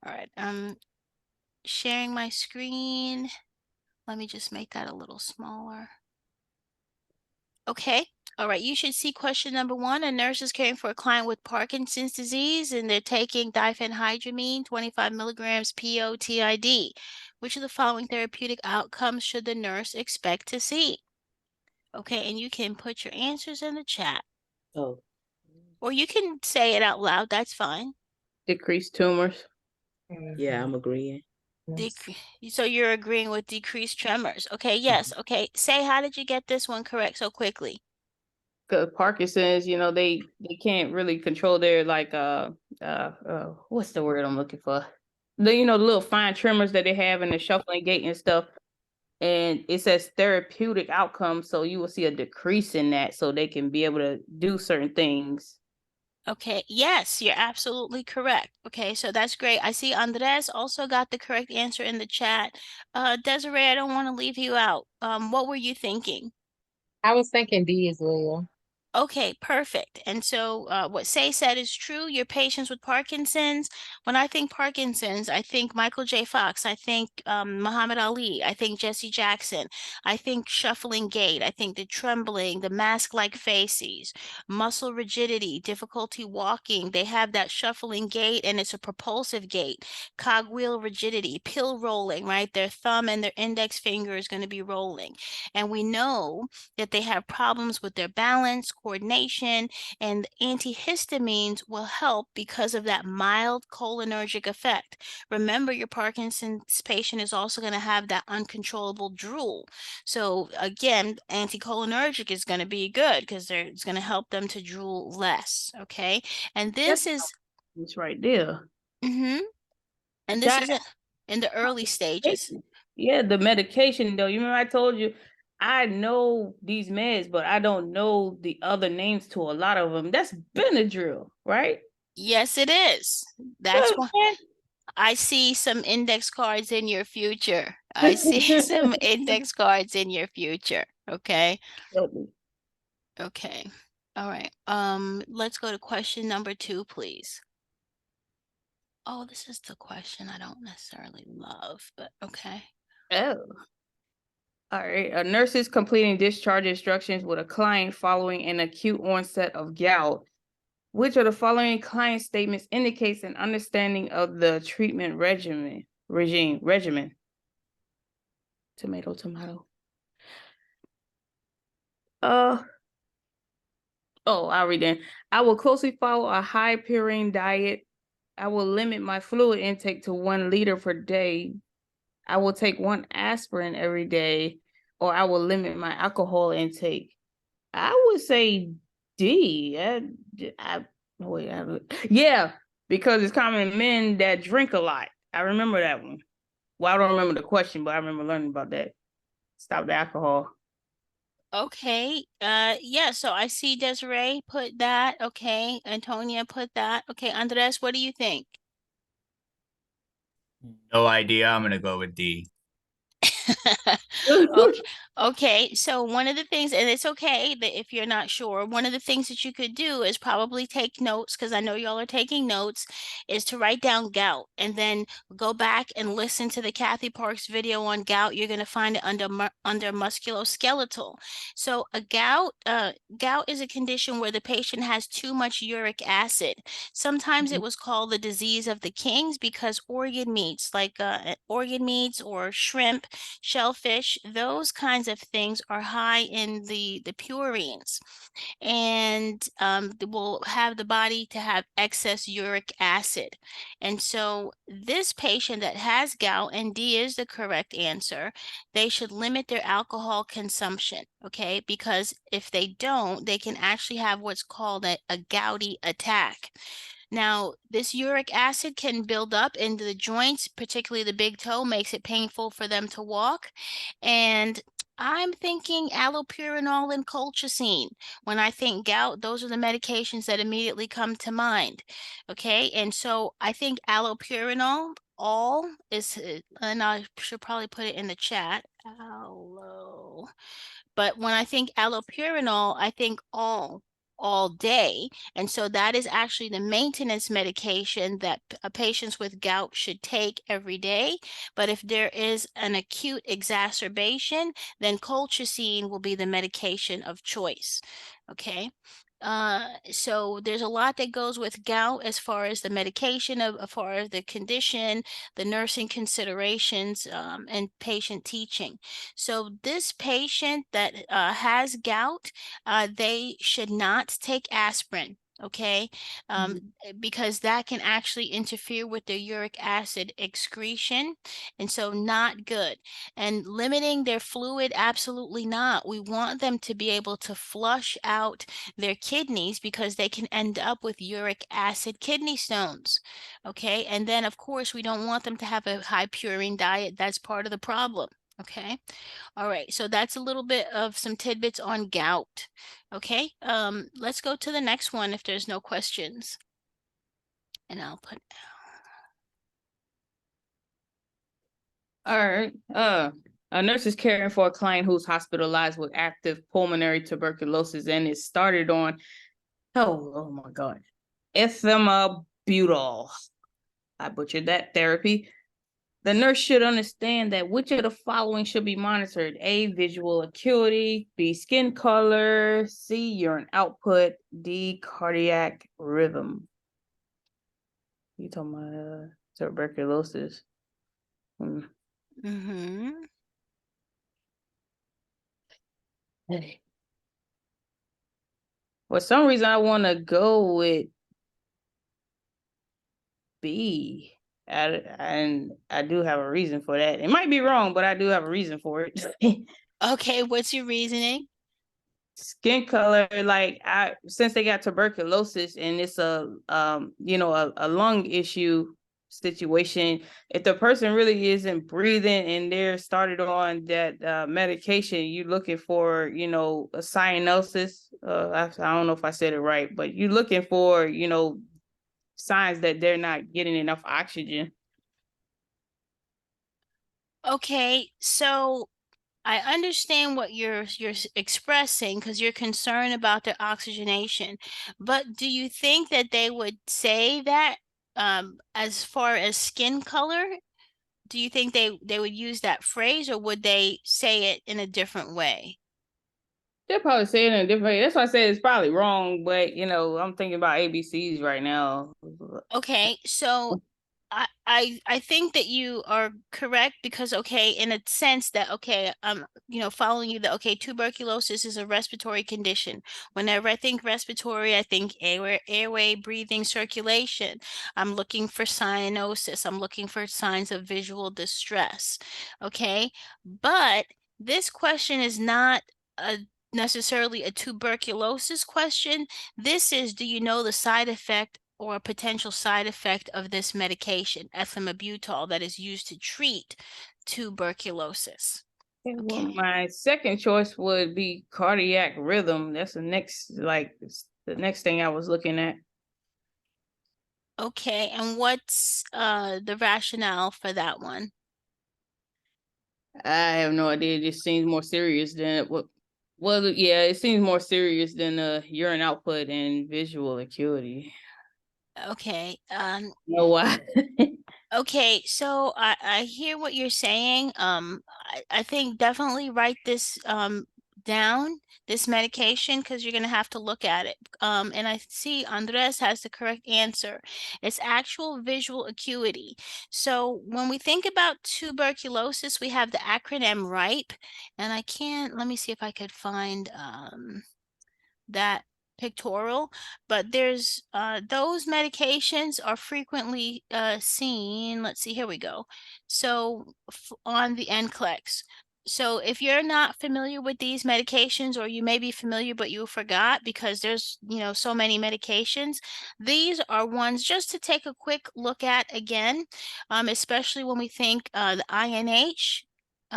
all right. I'm sharing my screen. Let me just make that a little smaller. Okay. All right. You should see question number 1. A nurse is caring for a client with Parkinson's disease and they're taking diphenhydramine, 25 milligrams POTID. Which of the following therapeutic outcomes should the nurse expect to see? Okay. And you can put your answers in the chat Oh, or you can say it out loud. That's fine. Decreased tumors. yeah, I'm agreeing. So you're agreeing with decreased tremors. Okay. Yes. Okay. Say, how did you get this one correct so quickly? Cause Parkinson's, they can't really control their what's the word I'm looking for? The little fine tremors that they have in the shuffling gait and stuff. And it says therapeutic outcomes, so you will see a decrease in that so they can be able to do certain things. Okay, yes, you're absolutely correct. Okay, so that's great. I see Andres also got the correct answer in the chat. Desiree, I don't want to leave you out. What were you thinking? I was thinking D as well. Okay, perfect. And so what Say said is true. Your patients with Parkinson's, when I think Parkinson's, I think Michael J. Fox, I think Muhammad Ali, I think Jesse Jackson, I think shuffling gait, I think the trembling, the mask-like faces, muscle rigidity, difficulty walking. They have that shuffling gait and it's a propulsive gait, cogwheel rigidity, pill rolling, right? Their thumb and their index finger is going to be rolling. And we know that they have problems with their balance, coordination, and antihistamines will help because of that mild cholinergic effect. Remember, your Parkinson's patient is also going to have that uncontrollable drool. So again, anticholinergic is going to be good because it's going to help them to drool less. Okay, and this is it's right there. And this That is in the early stages. Yeah, the medication though. You remember I told you I know these meds, but I don't know the other names to a lot of them. That's Benadryl, right? Yes, it is. That's Good, why man. I see some index cards in your future. I see some index cards in your future. Okay. Okay. All right. Let's go to question number 2, please. Oh, this is the question I don't necessarily love, but okay. Oh. All right. A nurse is completing discharge instructions with a client following an acute onset of gout. Which of the following client statements indicates an understanding of the treatment regimen? Tomato. I'll read it. I will closely follow a high purine diet. I will limit my fluid intake to 1 liter per day. I will take 1 aspirin every day, or I will limit my alcohol intake. I would say D. Yeah, because it's common in men that drink a lot. I remember that one. Well, I don't remember the question, but I remember learning about that. Stop the alcohol. Okay. Yeah, so I see Desiree put that. Okay. Antonia put that. Okay, Andres, what do you think? No idea. I'm gonna go with D. Okay, okay. So one of the things, and it's okay that if you're not sure, one of the things that you could do is probably take notes, because I know y'all are taking notes, is to write down gout and then go back and listen to the Kathy Parks video on gout. You're going to find it under musculoskeletal. So a gout is a condition where the patient has too much uric acid. Sometimes it was called the disease of the kings because organ meats, like organ meats or shrimp, shellfish, those kinds of things are high in the purines, and will have the body to have excess uric acid. And so this patient that has gout, and D is the correct answer, they should limit their alcohol consumption, okay? Because if they don't, they can actually have what's called a gouty attack. Now, this uric acid can build up into the joints, particularly the big toe, makes it painful for them to walk. And I'm thinking allopurinol and colchicine. When I think gout, those are the medications that immediately come to mind. Okay, and so I think allopurinol, all is, and I should probably put it in the chat. Allo. But when I think allopurinol, I think all day. And so that is actually the maintenance medication that patients with gout should take every day. But if there is an acute exacerbation, then colchicine will be the medication of choice. Okay. So there's a lot that goes with gout as far as the medication, as far as the condition, the nursing considerations, and patient teaching. So this patient that has gout, they should not take aspirin. Okay, because that can actually interfere with the uric acid excretion, and so not good. And limiting their fluid, absolutely not. We want them to be able to flush out their kidneys because they can end up with uric acid kidney stones. Okay, and then of course we don't want them to have a high purine diet. That's part of the problem. Okay. All right. So that's a little bit of some tidbits on gout. Okay. Let's go to the next one if there's no questions. And I'll put. All right. A nurse is caring for a client who's hospitalized with active pulmonary tuberculosis, and it started on, oh my God, ethambutol. I butchered that therapy. The nurse should understand that which of the following should be monitored: A, visual acuity; B, skin color; C, urine output; D, cardiac rhythm. You talking about tuberculosis? Mm-hmm. Hey. For some reason, I want to go with B. And I do have a reason for that. It might be wrong, but I do have a reason for it. Okay, what's your reasoning? Skin color, like since they got tuberculosis and it's a lung issue situation, if the person really isn't breathing and they're started on that medication, you're looking for a cyanosis. I don't know if I said it right, but you're looking for signs that they're not getting enough oxygen. Okay, so I understand what you're expressing because you're concerned about their oxygenation, but do you think that they would say that as far as skin color? Do you think they would use that phrase, or would they say it in a different way? They're probably saying it in a different way. That's why I said it's probably wrong, but I'm thinking about ABCs right now. Okay, so I think that you are correct because okay, in a sense that okay, following you that okay, tuberculosis is a respiratory condition. Whenever I think respiratory, I think airway, breathing, circulation. I'm looking for cyanosis. I'm looking for signs of visual distress. Okay, but this question is not a necessarily a tuberculosis question. This is, do you know the side effect or a potential side effect of this medication, ethambutol, that is used to treat tuberculosis? Well, Okay. my second choice would be cardiac rhythm. That's the next thing I was looking at. Okay, and what's the rationale for that one? I have no idea. It just seems more serious than what. Well, yeah, it seems more serious than urine output and visual acuity. Okay. Know why? Okay, so I hear what you're saying. I think definitely write this down, this medication, because you're gonna have to look at it. And I see Andres has the correct answer. It's actual visual acuity. So when we think about tuberculosis, we have the acronym RIPE, and I can't, let me see if I could find that pictorial, but there's those medications are frequently seen. Let's see, here we go. So on the NCLEX. So if you're not familiar with these medications, or you may be familiar but you forgot because there's, so many medications, these are ones just to take a quick look at again, especially when we think the INH.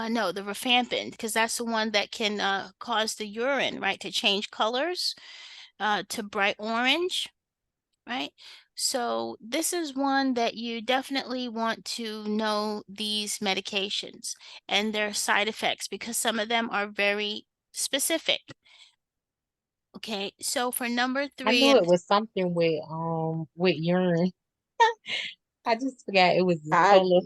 No, the rifampin, because that's the one that can cause the urine, right, to change colors to bright orange, right? So this is one that you definitely want to know these medications and their side effects, because some of them are very specific. Okay, so for number I three, knew and it was something with urine. I just forgot it was the I color.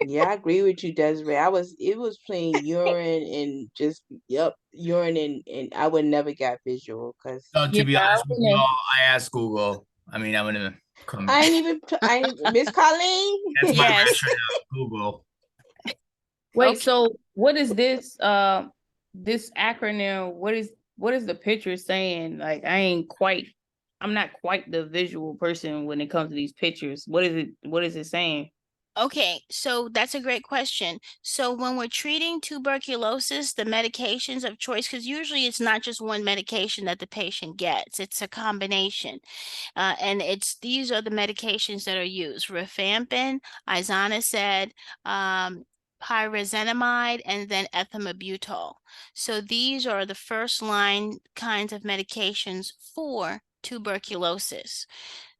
Yeah, I agree with you, Desiree. It was plain urine and just yep, urine and I would never got visual because So Yeah, to be I honest with you wanna- all, I asked Google. I mean, I'm gonna come. I ain't even Miss Colleen. That's my yes, rationale. Google. Wait, okay. so what is this this acronym? What is the picture saying? Like I'm not quite the visual person when it comes to these pictures. What is it saying? Okay, so that's a great question. So when we're treating tuberculosis, the medications of choice, because usually it's not just one medication that the patient gets, it's a combination. And these are the medications that are used: rifampin, isoniazid, um, pyrazinamide, and then ethambutol. So these are the first line kinds of medications for tuberculosis.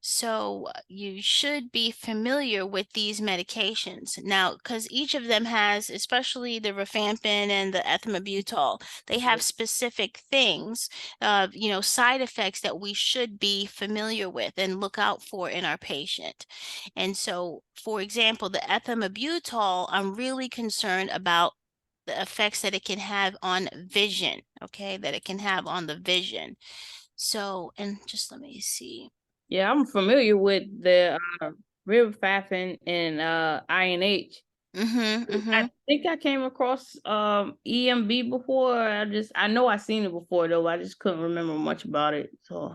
So you should be familiar with these medications now, because each of them has, especially the rifampin and the ethambutol, they have specific things, side effects that we should be familiar with and look out for in our patient. And so, for example, the ethambutol, I'm really concerned about the effects that it can have on vision, okay, that it can have on the vision. So, and just let me see. Yeah, I'm familiar with the rifampin and INH. Mm-hmm, mm-hmm. I think I came across EMB before. I know I seen it before though. I just couldn't remember much about it. So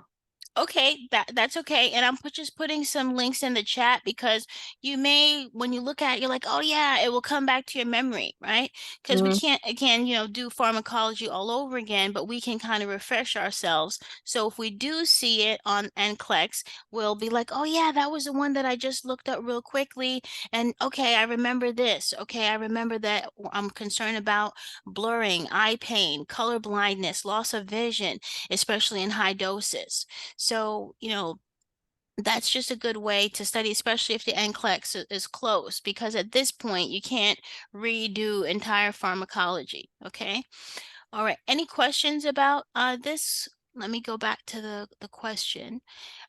Okay, that's okay. And I'm just putting some links in the chat, because you may, when you look at it, you're like, oh yeah, it will come back to your memory, right? Because we mhm. can't, again, do pharmacology all over again, but we can kind of refresh ourselves. So if we do see it on NCLEX, we'll be like, oh yeah, that was the one that I just looked up real quickly. And okay, I remember this. Okay, I remember that I'm concerned about blurring, eye pain, color blindness, loss of vision, especially in high doses. So, that's just a good way to study, especially if the NCLEX is close, because at this point you can't redo entire pharmacology. Okay. All right. Any questions about this? Let me go back to the question.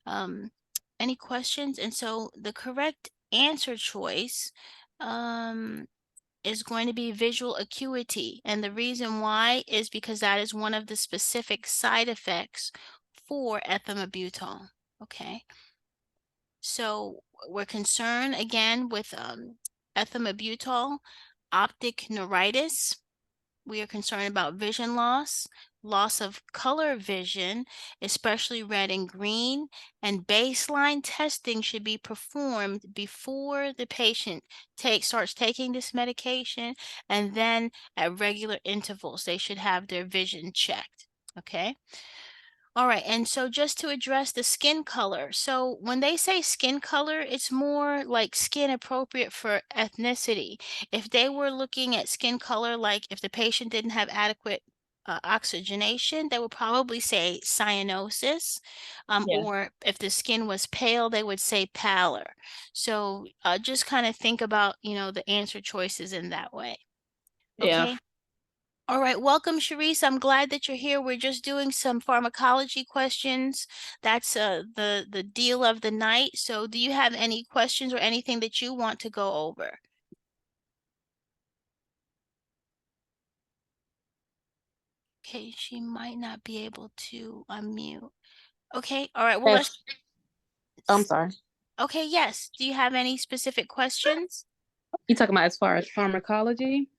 Um, any questions? And so the correct answer choice is going to be visual acuity. And the reason why is because that is one of the specific side effects for ethambutol. Okay. So we're concerned again with ethambutol, optic neuritis. We are concerned about vision loss, loss of color vision, especially red and green, and baseline testing should be performed before the patient starts taking this medication, and then at regular intervals, they should have their vision checked. Okay. All right, and so just to address the skin color. So when they say skin color, it's more like skin appropriate for ethnicity. If they were looking at skin color, like if the patient didn't have adequate oxygenation, they would probably say cyanosis. Yeah. Or if the skin was pale, they would say pallor. So just kind of think about, the answer choices in that way. Yeah. Okay. All right, welcome, Sharice. I'm glad that you're here. We're just doing some pharmacology questions. That's the deal of the night. So do you have any questions or anything that you want to go over? Okay, she might not be able to unmute. Okay, all right. Well, Yes. I'm sorry. okay, yes. Do you have any specific questions? You talking about as far as pharmacology?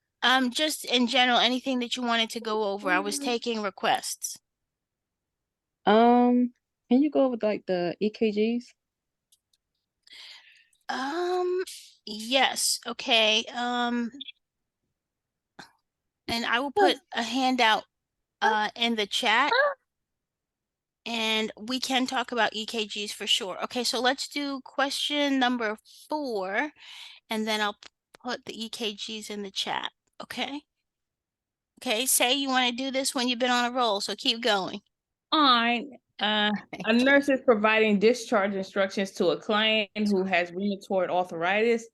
Just in general, anything that you wanted to go over. I was taking requests. Um, can you go with like the EKGs? Um, yes. Okay. And I will put a handout in the chat, and we can talk about EKGs for sure. Okay, so let's do question number 4, and then I'll put the EKGs in the chat. Okay. Okay, say you want to do this when you've been on a roll, so keep going. All right. A nurse is providing discharge instructions to a client who has rheumatoid arthritis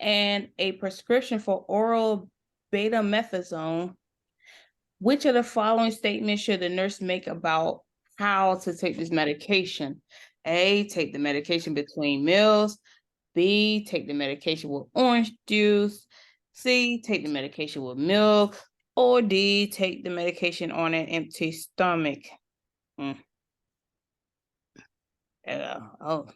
and a prescription for oral betamethasone. Which of the following statements should the nurse make about how to take this medication? A, take the medication between meals. B, take the medication with orange juice. C, take the medication with milk. Or D, take the medication on an empty stomach. Oh.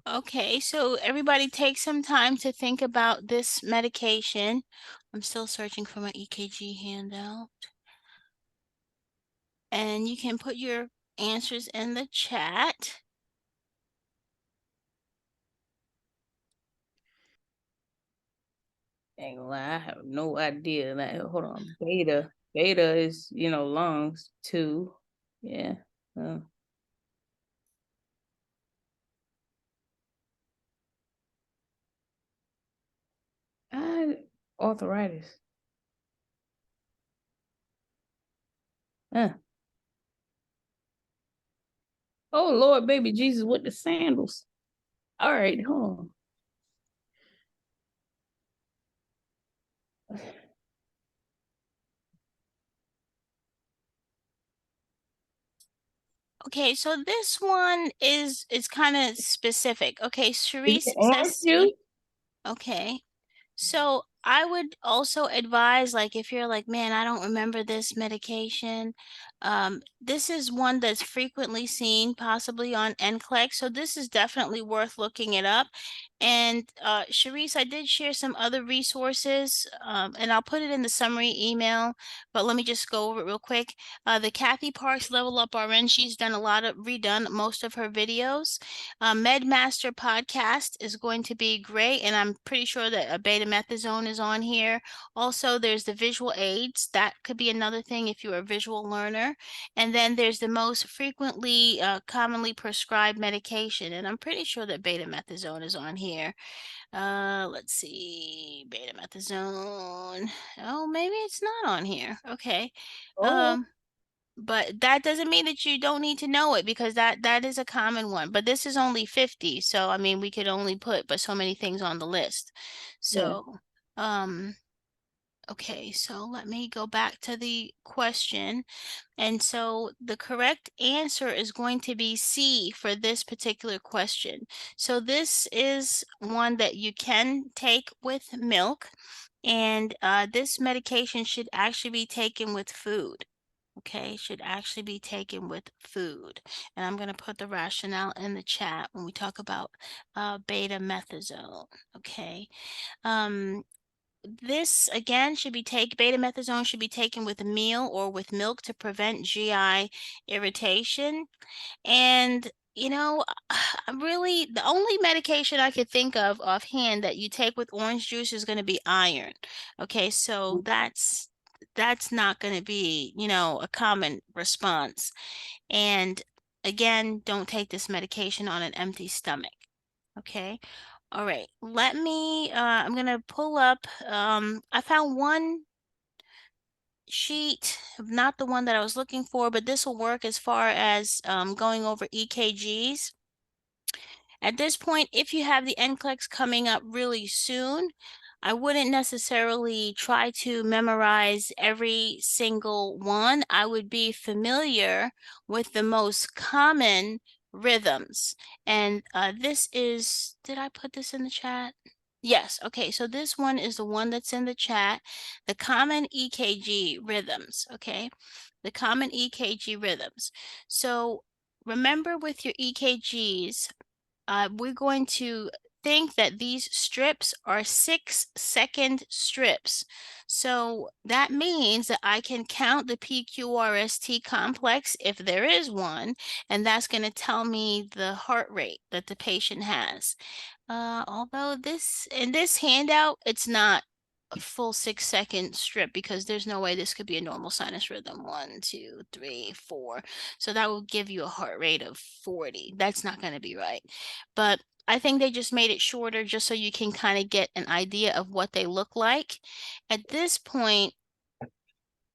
Okay, so everybody take some time to think about this medication. I'm still searching for my EKG handout. And you can put your answers in the chat. Ain't gonna lie, I have no idea. Like, hold on, beta is lungs too. Yeah. Arthritis. Oh Lord, baby Jesus with the sandals. All right, hold on. Okay, so this one is kind of specific. Okay, Is Sharice it orange says juice? C. Okay. So I would also advise, like, if you're like, man, I don't remember this medication. This is one that's frequently seen, possibly on NCLEX. So this is definitely worth looking it up. And Sharice, I did share some other resources, and I'll put it in the summary email, but let me just go over it real quick. The Kathy Parks Level Up RN, she's done redone most of her videos. MedMaster podcast is going to be great, and I'm pretty sure that a betamethasone is on here. Also, there's the visual aids. That could be another thing if you're a visual learner. And then there's the most frequently commonly prescribed medication, and I'm pretty sure that betamethasone is on here. Let's see, betamethasone. Oh, maybe it's not on here. Okay. Oh, But that doesn't mean that you don't need to know it, because that is a common one. But this is only 50, so I mean we could only put but so many things on the list. yeah. So, okay, so let me go back to the question. And so the correct answer is going to be C for this particular question. So this is one that you can take with milk, and this medication should actually be taken with food. Okay, should actually be taken with food. And I'm going to put the rationale in the chat when we talk about betamethasone. Okay. Um, this again should be betamethasone should be taken with a meal or with milk to prevent GI irritation. And really the only medication I could think of offhand that you take with orange juice is going to be iron. Okay, so that's not going to be, a common response. And again, don't take this medication on an empty stomach. Okay. All right. I'm going to pull up, I found one sheet, not the one that I was looking for, but this will work as far as going over EKGs. At this point, if you have the NCLEX coming up really soon, I wouldn't necessarily try to memorize every single one. I would be familiar with the most common rhythms. And this is, did I put this in the chat? Yes, okay, so this one is the one that's in the chat, the common EKG rhythms, okay? The common EKG rhythms. So remember with your EKGs, we're going to think that these strips are 6-second strips. So that means that I can count the PQRST complex if there is one, and that's going to tell me the heart rate that the patient has. Although in this handout, it's not a full 6-second strip because there's no way this could be a normal sinus rhythm. 1, 2, 3, 4. So that will give you a heart rate of 40. That's not going to be right. But I think they just made it shorter just so you can kind of get an idea of what they look like. At this point,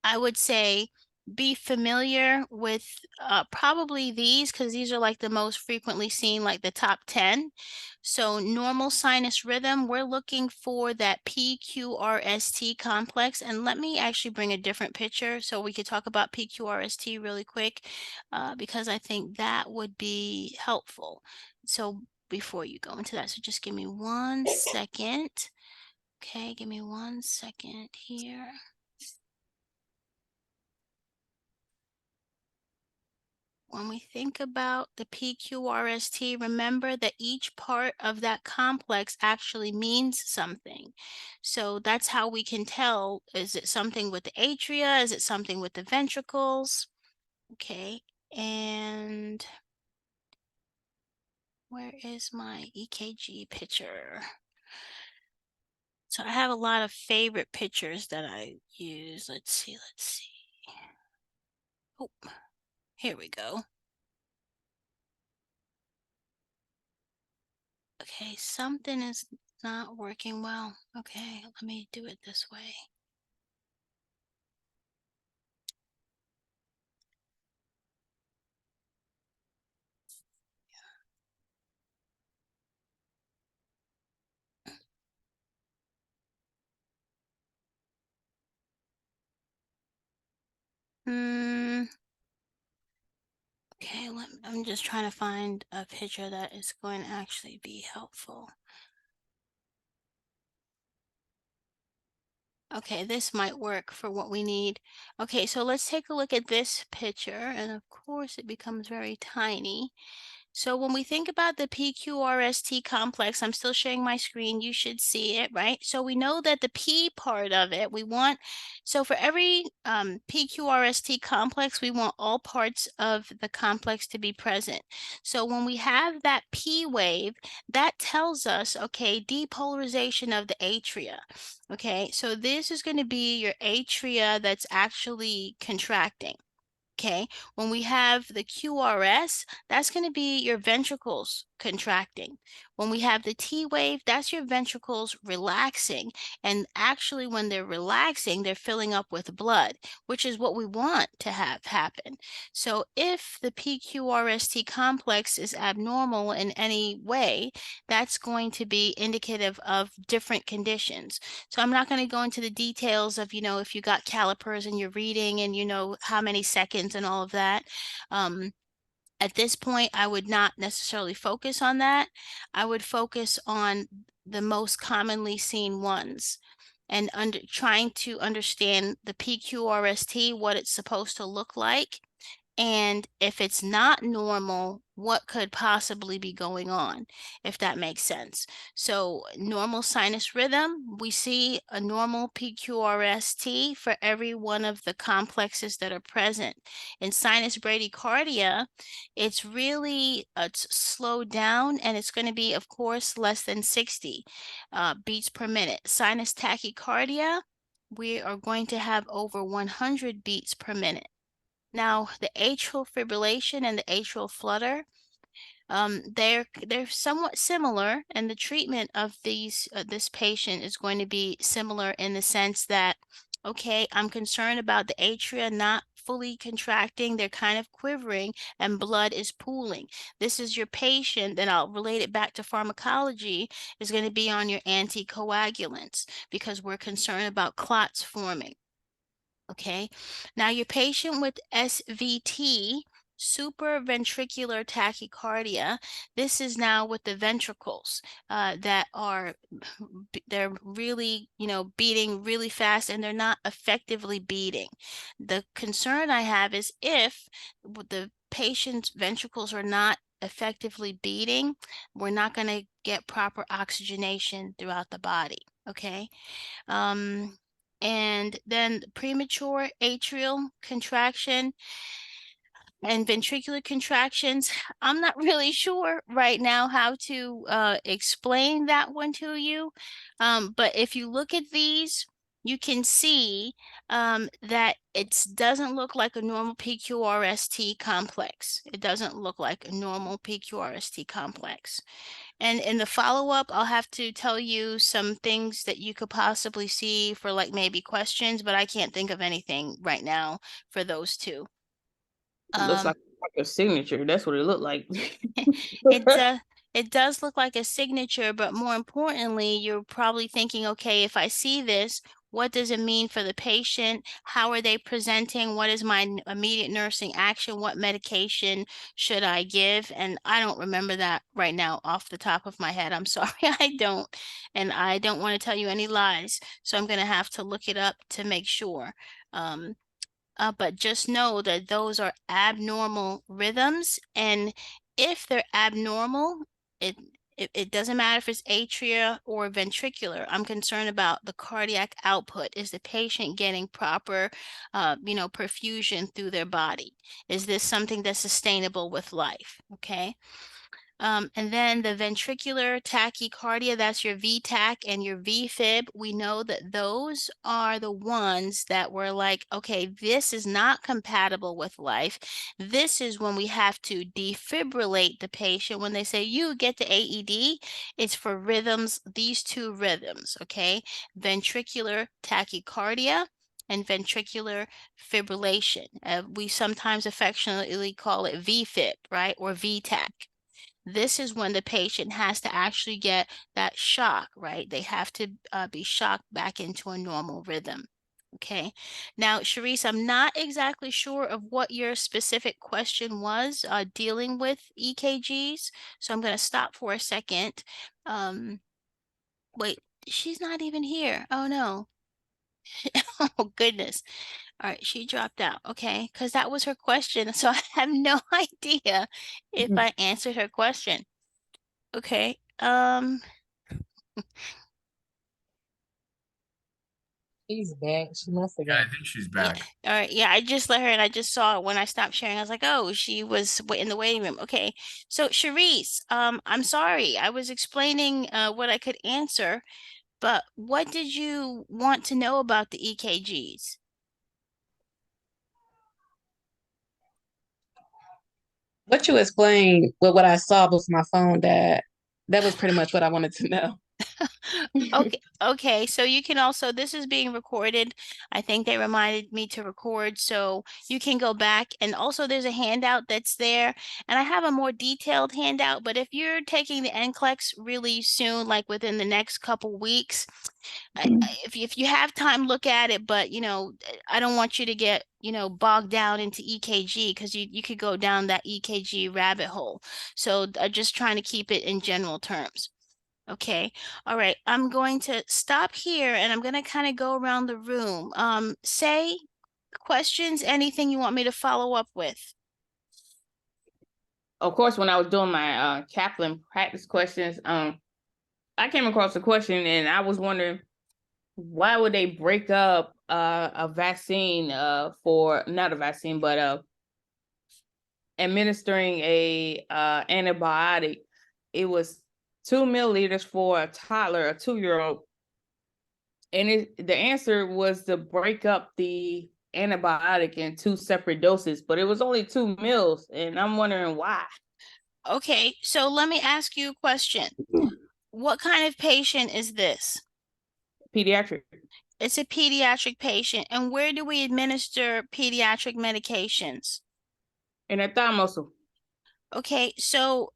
I would say be familiar with probably these because these are like the most frequently seen, like the top 10. So normal sinus rhythm, we're looking for that PQRST complex. And let me actually bring a different picture so we could talk about PQRST really quick because I think that would be helpful. So before you go into that, so just give me 1 second. Okay, give me 1 second here. When we think about the PQRST, remember that each part of that complex actually means something. So that's how we can tell, is it something with the atria? Is it something with the ventricles? Okay, and where is my EKG picture? So I have a lot of favorite pictures that I use. Let's see. Oh, here we go. Okay, something is not working well. Okay, let me do it this way. Okay, I'm just trying to find a picture that is going to actually be helpful. Okay, this might work for what we need. Okay, so let's take a look at this picture, and of course it becomes very tiny. So when we think about the PQRST complex, I'm still sharing my screen, you should see it, right? So we know that the P part of it, so for every PQRST complex, we want all parts of the complex to be present. So when we have that P wave, that tells us, okay, depolarization of the atria. Okay, so this is going to be your atria that's actually contracting. Okay, when we have the QRS, that's going to be your ventricles contracting. When we have the T wave, that's your ventricles relaxing. And actually, when they're relaxing, they're filling up with blood, which is what we want to have happen. So if the PQRST complex is abnormal in any way, that's going to be indicative of different conditions. So I'm not going to go into the details of, if you got calipers and you're reading and how many seconds and all of that. At this point, I would not necessarily focus on that. I would focus on the most commonly seen ones and trying to understand the PQRST, what it's supposed to look like. And if it's not normal, what could possibly be going on, if that makes sense. So normal sinus rhythm, we see a normal PQRST for every one of the complexes that are present. In sinus bradycardia, it's really it's slowed down, and it's going to be, of course, less than 60 beats per minute. Sinus tachycardia, we are going to have over 100 beats per minute. Now, the atrial fibrillation and the atrial flutter, they're somewhat similar, and the treatment of this patient is going to be similar in the sense that Okay, I'm concerned about the atria not fully contracting. They're kind of quivering and blood is pooling. This is your patient, then I'll relate it back to pharmacology, is going to be on your anticoagulants because we're concerned about clots forming. Okay, now your patient with SVT, supraventricular tachycardia, this is now with the ventricles that are, they're really, beating really fast and they're not effectively beating. The concern I have is if the patient's ventricles are not effectively beating, we're not going to get proper oxygenation throughout the body. Okay. And then premature atrial contraction and ventricular contractions. I'm not really sure right now how to explain that one to you. But if you look at these, you can see that it doesn't look like a normal PQRST complex. It doesn't look like a normal PQRST complex. And in the follow-up, I'll have to tell you some things that you could possibly see for like maybe questions, but I can't think of anything right now for those two. It looks like a signature. That's what it looked like. It it does look like a signature, but more importantly, you're probably thinking, okay, if I see this, what does it mean for the patient? How are they presenting? What is my immediate nursing action? What medication should I give? And I don't remember that right now off the top of my head. I'm sorry, I don't. And I don't want to tell you any lies. So I'm going to have to look it up to make sure. But just know that those are abnormal rhythms. And if they're abnormal, it, it doesn't matter if it's atria or ventricular. I'm concerned about the cardiac output. Is the patient getting proper, perfusion through their body? Is this something that's sustainable with life? Okay. And then the ventricular tachycardia, that's your VTach and your VFib. We know that those are the ones that were like, okay, this is not compatible with life. This is when we have to defibrillate the patient. When they say you get the AED, it's for rhythms, these two rhythms, okay? Ventricular tachycardia and ventricular fibrillation. We sometimes affectionately call it VFib, right? Or VTach. This is when the patient has to actually get that shock, right? They have to be shocked back into a normal rhythm. Okay. Now, Sharice, I'm not exactly sure of what your specific question was dealing with EKGs. So I'm going to stop for a second. Wait, she's not even here. Oh, no. Oh, goodness. All right, she dropped out. Okay, because that was her question. So I have no idea if I answered her question. Okay. She's back. She must have Yeah, I got. think she's Yeah. back. All right. Yeah, I just let her and I just saw it when I stopped sharing. I was like, oh, she was in the waiting room. Okay. So Sharice, I'm sorry. I was explaining what I could answer, but what did you want to know about the EKGs? What you explained with what I saw before my phone died, that was pretty much what I wanted to know. Okay, so you can also, this is being recorded. I think they reminded me to record, so you can go back. And also there's a handout that's there. And I have a more detailed handout, but if you're taking the NCLEX really soon, like within the next couple weeks, if you have time, look at it. But, I don't want you to get, bogged down into EKG because you could go down that EKG rabbit hole. So just trying to keep it in general terms. Okay. All right. I'm going to stop here and I'm going to kind of go around the room. Say questions, anything you want me to follow up with. Of course, when I was doing my Kaplan practice questions, I came across a question and I was wondering, why would they break up a vaccine for, not a vaccine, but administering a antibiotic? It was 2 milliliters for a toddler, a 2-year-old. And the answer was to break up the antibiotic in 2 separate doses, but it was only 2 mils, and I'm wondering why. Okay. So let me ask you a question. What kind of patient is this? Pediatric. It's a pediatric patient. And where do we administer pediatric medications? And that thigh muscle. Okay, so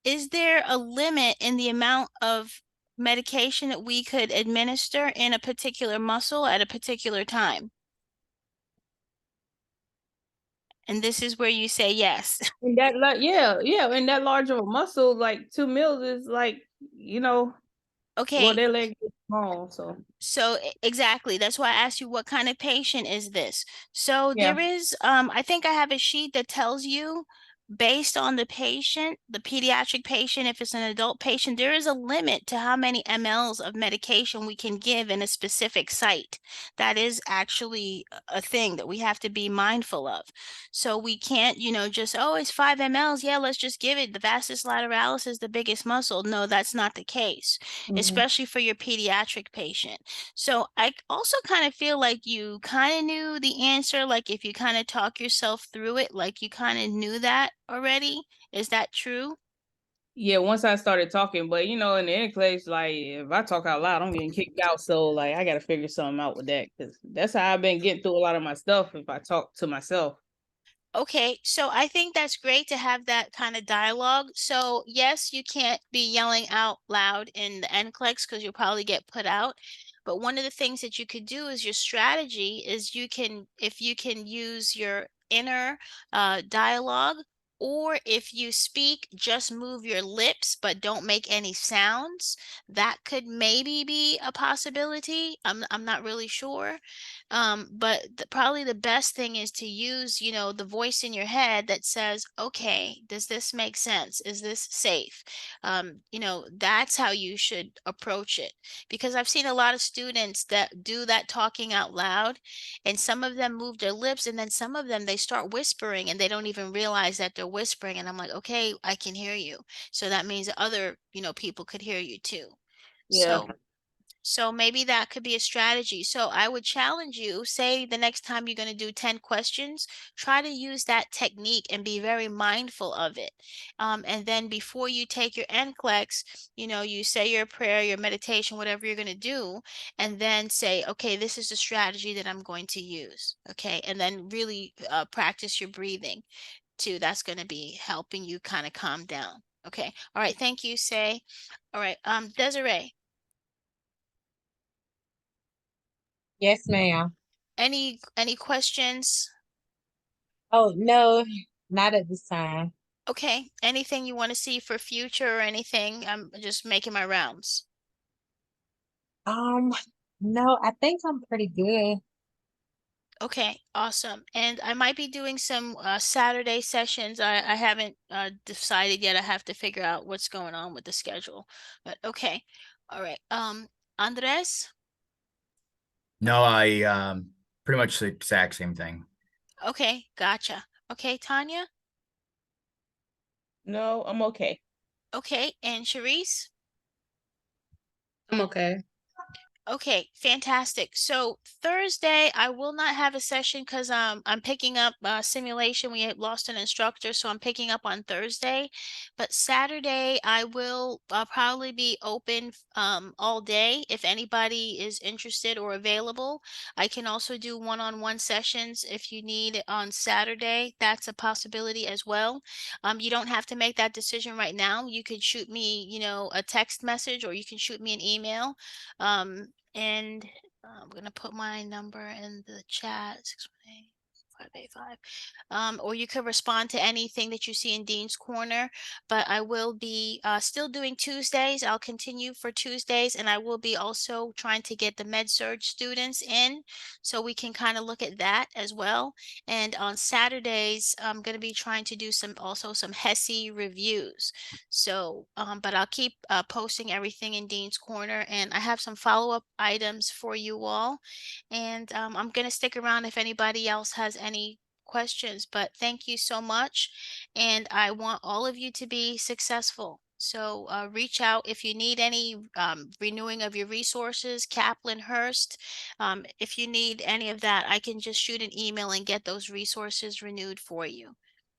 is there a limit in the amount of medication that we could administer in a particular muscle at a particular time? And this is where you say yes. And that, like, yeah, and that large of a muscle, like 2 mils is like, well, Okay, their leg is small, so so exactly. That's why I asked you what kind of patient is this? So yeah. there is, I think I have a sheet that tells you based on the patient, the pediatric patient, if it's an adult patient, there is a limit to how many mLs of medication we can give in a specific site. That is actually a thing that we have to be mindful of. So we can't, just, oh, it's 5 mLs. Yeah, let's just give it. The vastus lateralis is the biggest muscle. No, that's not the case, Mhm. especially for your pediatric patient. So I also kind of feel like you kind of knew the answer, like if you kind of talk yourself through it, like you kind of knew that already. Is that true? Yeah, once I started talking, but in the NCLEX, like if I talk out loud, I'm getting kicked out. So like I gotta figure something out with that because that's how I've been getting through a lot of my stuff if I talk to myself. Okay, so I think that's great to have that kind of dialogue. So yes, you can't be yelling out loud in the NCLEX because you'll probably get put out. But one of the things that you could do is your strategy is if you can use your inner dialogue, or if you speak, just move your lips but don't make any sounds. That could maybe be a possibility. I'm not really sure. But probably the best thing is to use, the voice in your head that says, okay, does this make sense? Is this safe? That's how you should approach it. Because I've seen a lot of students that do that talking out loud, and some of them move their lips, and then some of them they start whispering and they don't even realize that they're whispering. And I'm like, okay, I can hear you. So that means that other, people could hear you too. Yeah. So maybe that could be a strategy. So I would challenge you, say the next time you're going to do 10 questions, try to use that technique and be very mindful of it. And then before you take your NCLEX, you say your prayer, your meditation, whatever you're going to do, and then say, okay, this is the strategy that I'm going to use. Okay. And then really practice your breathing too. That's going to be helping you kind of calm down. Okay. All right. Thank you, Say. All right. Desiree. Yes, ma'am. Any questions? Oh, no, not at this time. Okay, anything you want to see for future or anything? I'm just making my rounds. Um, no, I think I'm pretty good. Okay, awesome. And I might be doing some Saturday sessions. I haven't decided yet. I have to figure out what's going on with the schedule. But okay. All right. Andres? No, I pretty much the exact same thing. Okay, gotcha. Okay, Tanya? No, I'm okay. Okay, and Charisse? I'm okay. Okay, fantastic. So Thursday, I will not have a session because I'm picking up simulation. We had lost an instructor, so I'm picking up on Thursday. But Saturday, I will probably be open all day if anybody is interested or available. I can also do one-on-one sessions if you need on Saturday. That's a possibility as well. You don't have to make that decision right now. You could shoot me, a text message, or you can shoot me an email. And I'm gonna put my number in the chat, 618-585. Or you could respond to anything that you see in Dean's Corner. But I will be still doing Tuesdays. I'll continue for Tuesdays, and I will be also trying to get the med-surg students in, so we can kind of look at that as well. And on Saturdays, I'm gonna be trying to do some HESI reviews. So, but I'll keep posting everything in Dean's Corner, and I have some follow-up items for you all. And I'm going to stick around if anybody else has any questions, but thank you so much. And I want all of you to be successful. So reach out if you need any renewing of your resources, Kaplan, Hurst. If you need any of that, I can just shoot an email and get those resources renewed for you.